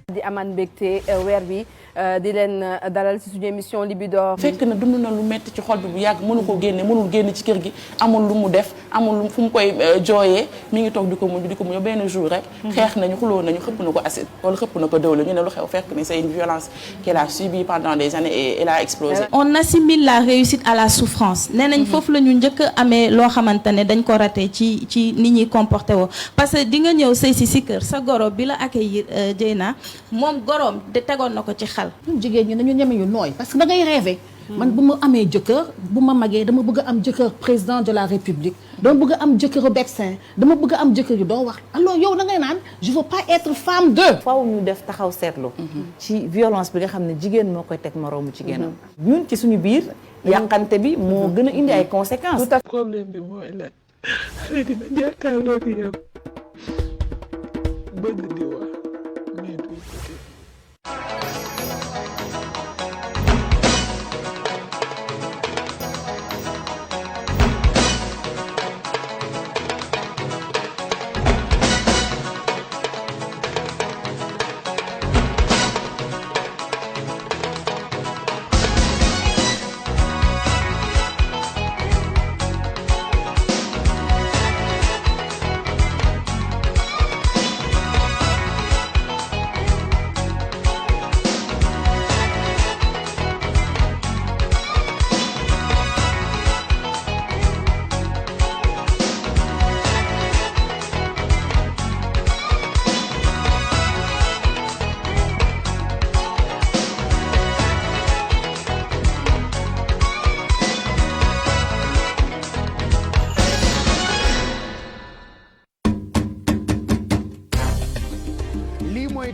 di amaan mbégte weer bi di leen dalal ci suñu émission Libidoor. fekk na dund na lu metti ci xol bi bu yàgg mënu ko génne mënul génn ci kër gi amul lu mu def amul fu mu koy jooyee mi ngi toog di ko muñ benn jour rek xeex nañu xuloo nañu xëpp na ko acide wala xëpp na ko dëwla ñu ne lu xew fekk ni c'est une violence qu'elle a subie pendant des années et elle a explosé. On assimile la réussite à la souffrance nee nañ foofu la ñu njëkk a amee loo xamante ne dañ ko raté ci nit ñuy comporté woo parce que di nga ñëw sëy si kër sa goro bi la accueillir Dieyna moom goroom de tegoon na ko ci xal. jigéen ñi nañu ñeme yu nooy parce que da ngay rêver. man bu ma amee jëkkër bu ma magee dama bëgg a am jëkkër président de la république dama bëgg a am jëkkëru médecin dama bëgg a am jëkkër yu doo wax alors yow da ngay naan je veux pas être femme de. faaw ñu def taxaw seetlu. ci violence bi nga xam ne jigéen moo koy teg moroomu jigéenam. ñun ci suñu biir yàqante bi moo gën a indi ay conséquences. tout à problème bi mooy lan xëy dina jàkkaarloo ak yow bëgg di wax mais du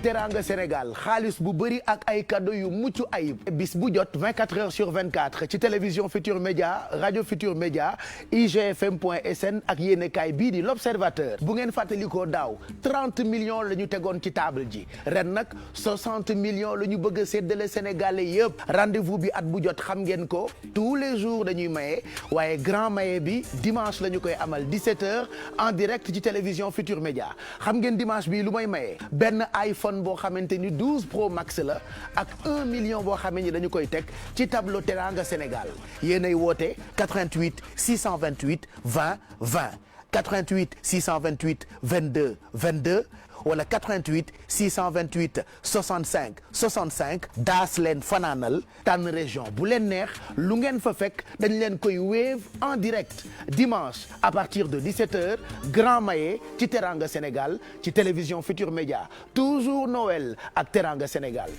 Teranga Sénégal xaalis bu bëri ak ay cadeau yu mucc ayib bis bu jot 24 heures sur 24 ci télévision Futur Média radio Futur Média igfm.sn ak yéenekaay bii di l'Observateur bu ngeen fàttalikoo daaw 30 millions la ñu tegoon ci table ji ren nag 60 millions la ñu bëgg a séddale Sénégalais yëpp rendez-vous bi at bu jot xam ngeen ko tous les jours dañuy maye waaye grand maye bi dimanche la ñu koy amal 17h en direct ci télévision Futur Média xam ngeen dimanche bi lu may maye benn iPhone boo xamante ni 12 Pro Max la ak 1 million boo xamee ni dañu koy teg ci tableau Teranga Sénégal yéenay woote 88 628 20 20 88 628 22 22 wala 88 628 65 65 daas leen fanaanal tànn région bu leen neex lu ngeen fa fekk dañ leen koy wéev en direct dimanche à partir de 17h grand maye ci Teranga Sénégal ci télévision Futur Média toujours Noël ak Teranga Sénégal.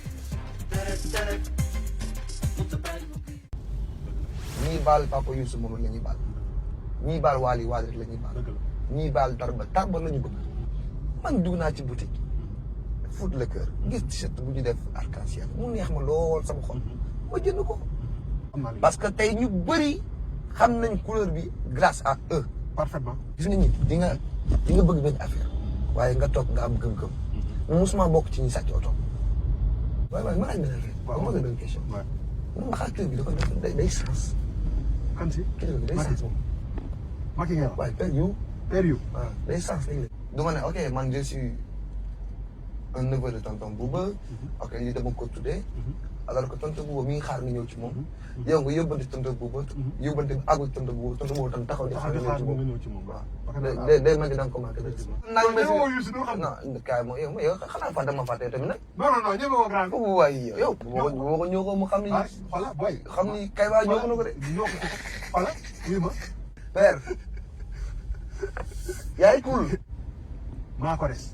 ñii baal Papa Youssou moom la ñuy baal ñii baal Wally rek la ñuy baal ñii baal Tarba la ñu bëgg. man dugg naa ci boutique foot le cœur gis t-shirt bu ñu def arc-en-ciel mu neex ma lool sama xol ma jënd ko parce que tey ñu bëri xam nañ couleur bi grâce à eux. parfaitement. gis nga ñi di nga bëgg benn affaire waaye nga toog nga am gëm-gëm man mosuma bokk ci ñi sàcc oto waaye ma laaj benn affaire waaw ma la benn question moom xaar kër bi da ko def day sens kan si kër bi day sens moom Macky nga waaye père yu waaw day sens léegi du ma ne ok man je suis un neveu de tonton Bouba ok lii dama ko tuddee alors que tonton Bouba mi ngi xaar nga ñëw ci moom yow nga yóbbante tonton Bouba yóbbante àggul tonton Bouba tam taxaw di xaar nga ñëw ci moom waaw day mel ni da nga ko manqué non kaay mo yow xanaa fa dama fàtte tamit nag non ñëw ma grand ko waay yow boo ko ñëw ko mu xam ni voilà boy xam ni kay waa ñëw ko na ko de voilà oui ma père yaay cool maa ko des.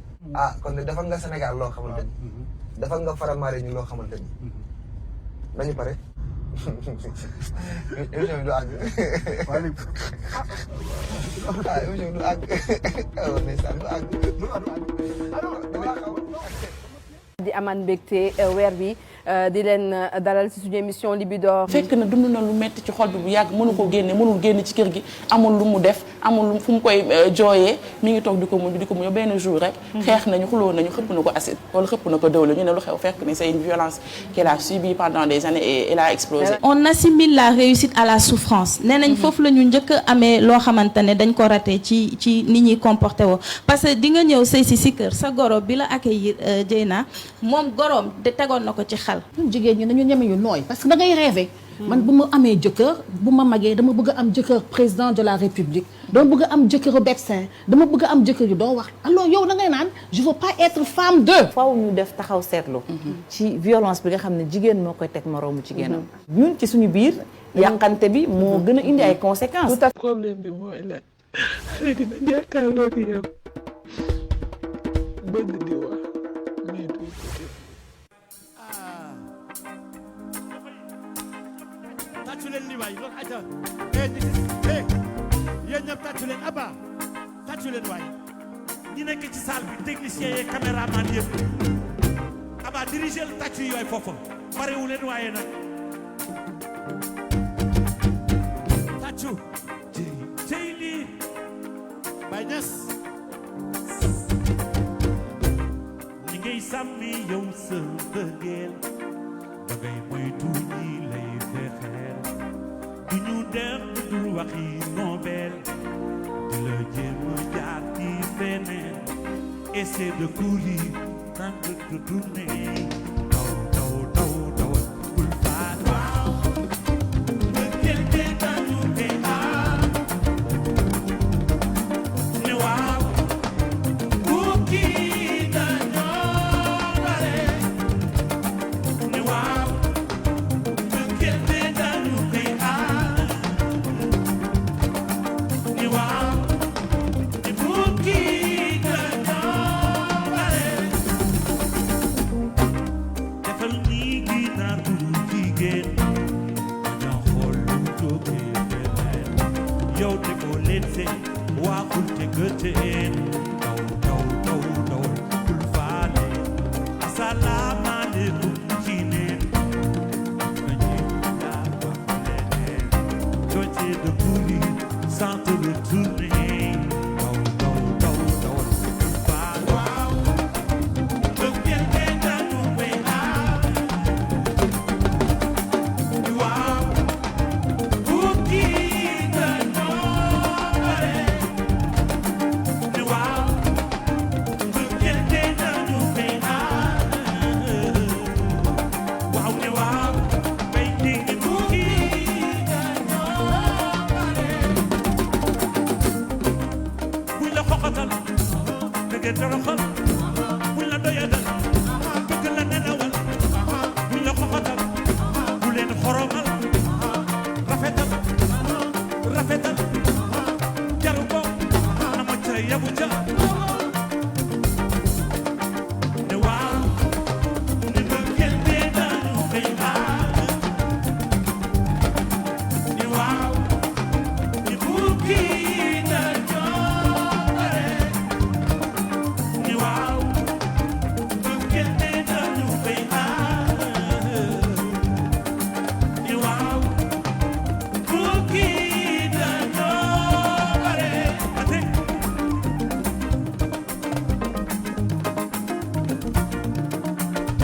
kon de defal nga Sénégal loo xamante ni. defal nga faramare ñu loo xamante ni. nañu pare. émission bi du àgg. émission bi du àgg. ndeysaan du àgg. di amaan mbégte weer bi di leen dalal ci suñu émission Libidoor. fekk na dund na lu metti ci xol bi bu yàgg mënu ko génne mënul génn ci kër gi amul lu mu def amul fu mu koy jooyee mi ngi toog di ko muñ benn jour rek xeex nañu xuloo nañu xëpp na ko acide wala xëpp na ko dëwla ñu ne lu xew fekk ni c'est une violence qu'elle a subie pendant des années et elle a explosé. On assimile la réussite à la souffrance nee nañ foofu la ñu njëkk a amee loo xamante ne dañ ko raté ci nit ñuy comporté woo parce que di nga ñëw sëy si kër sa goro bi la accueillir Dieyna moom goroom de tegoon na ko ci xal. jigéen ñi nañu ñeme yu nooy parce que da ngay rêver. man bu ma amee jëkkër bu ma magee dama bëgg a am jëkkër président de la république dama bëgg am jëkkëru médecin dama bëgg am jëkkër yu doo wax alors yow da ngay naan je veux pas être femme de. faaw ñu def taxaw seetlu. ci violence bi nga xam ne jigéen moo koy teg moroomu jigéenam. ñun ci suñu biir. yàqante bi moo gën a indi ay conséquences. tout à fait problème bi mooy la xëy dina jàkkaarloo ak yow bëgg di wax mais du tàccu leen li waay loolu aja yéen ñëpp tàccu leen Abba tàccu leen waay ñi nekk ci salle bi technicien yeeg caméraman yëpp Abba dirigé le tàccu yooyu foofu parewu leen waaye nag tàccu cey lii Baye Niass ni ngay sàmmi yow sa bëggeel ba ngay moytu ñi lay fexeel du ñu def du waxi nobel di la jéem a jaar ci feneen essaie de courir tente de tourner daw bul faat waaw bëggeel te dañu koy aar ne waaw bukki dañoo bare ne waaw bëggeel te dañu koy aar ne waaw bukki dañoo bare defal ni ginaar bu jigéen dañoo xool lu jógee feneen yow te ko leen seen waxul te gëteen daw bul faale asalaamaaleykum ci neen nga ñëw yaa wax leneen doite de courir sans te retourner daw bul faale waaw bëggeel te dañu koy aar waaw bukki dañoo bare ne waaw bëggeel te dañu koy aar waaw ne waaw bay dégg bukki dañoo bare buñ la xoxatal dëgg toroxal buñ la doyadal bëgg la nenawal buñ la xoxatal bu leen xoromal rafetal jaru ko na ma ca yabu ca ne waaw ne bëggeel te dañu koy aar ne waaw ne bukki dañoo bare ne waaw bëggeel te dañu koy aar ne waaw bukki dañoo bare ate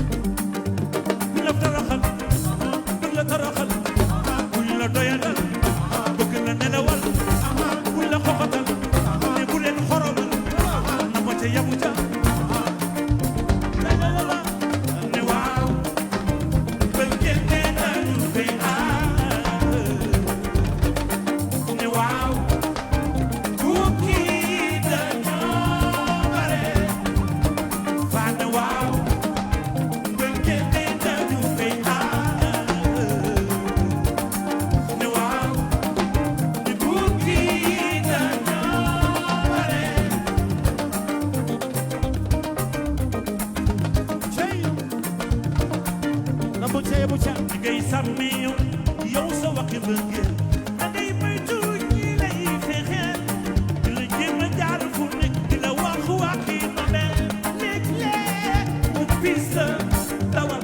buñ la toroxal bëgg la toroxal buñ la doyadal bëgg la nelawal buñ la xoxatal ne bu leen xoromal na ma ca yabu ca ne waaw bëggeel te dañu koy aar ne waaw bukki dañoo bare fa ne waaw bëggeel te dañu koy aar ne waaw bukki dañoo bare cey na bu cey bu ca di ngay sàmmi yow sa waxi bëggeel da ngay moytu ñi lay fexeel di la jéem a jaar fu nekk di la wax waxi nobel léeg-léeg mu pis la dawal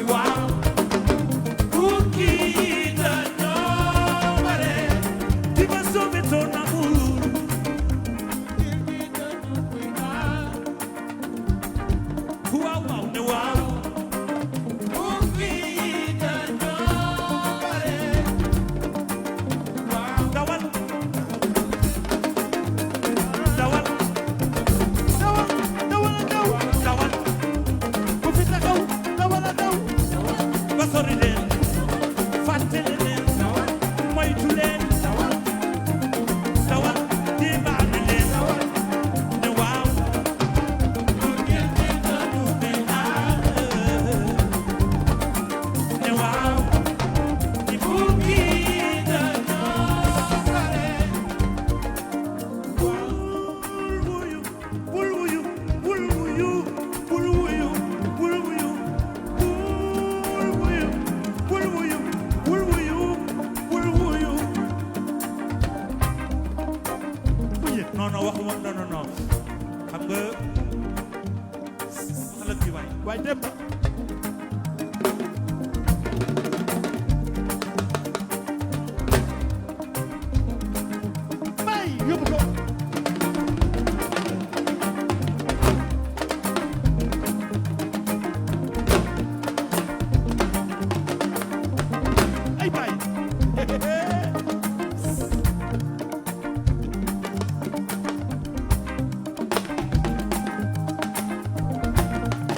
waaw bukki dañoo bare di ma sauver ton amour waaw ne waaw bukki dañoo bare waaw dawal non waxuma non xam nga wax la kii waay waaye dem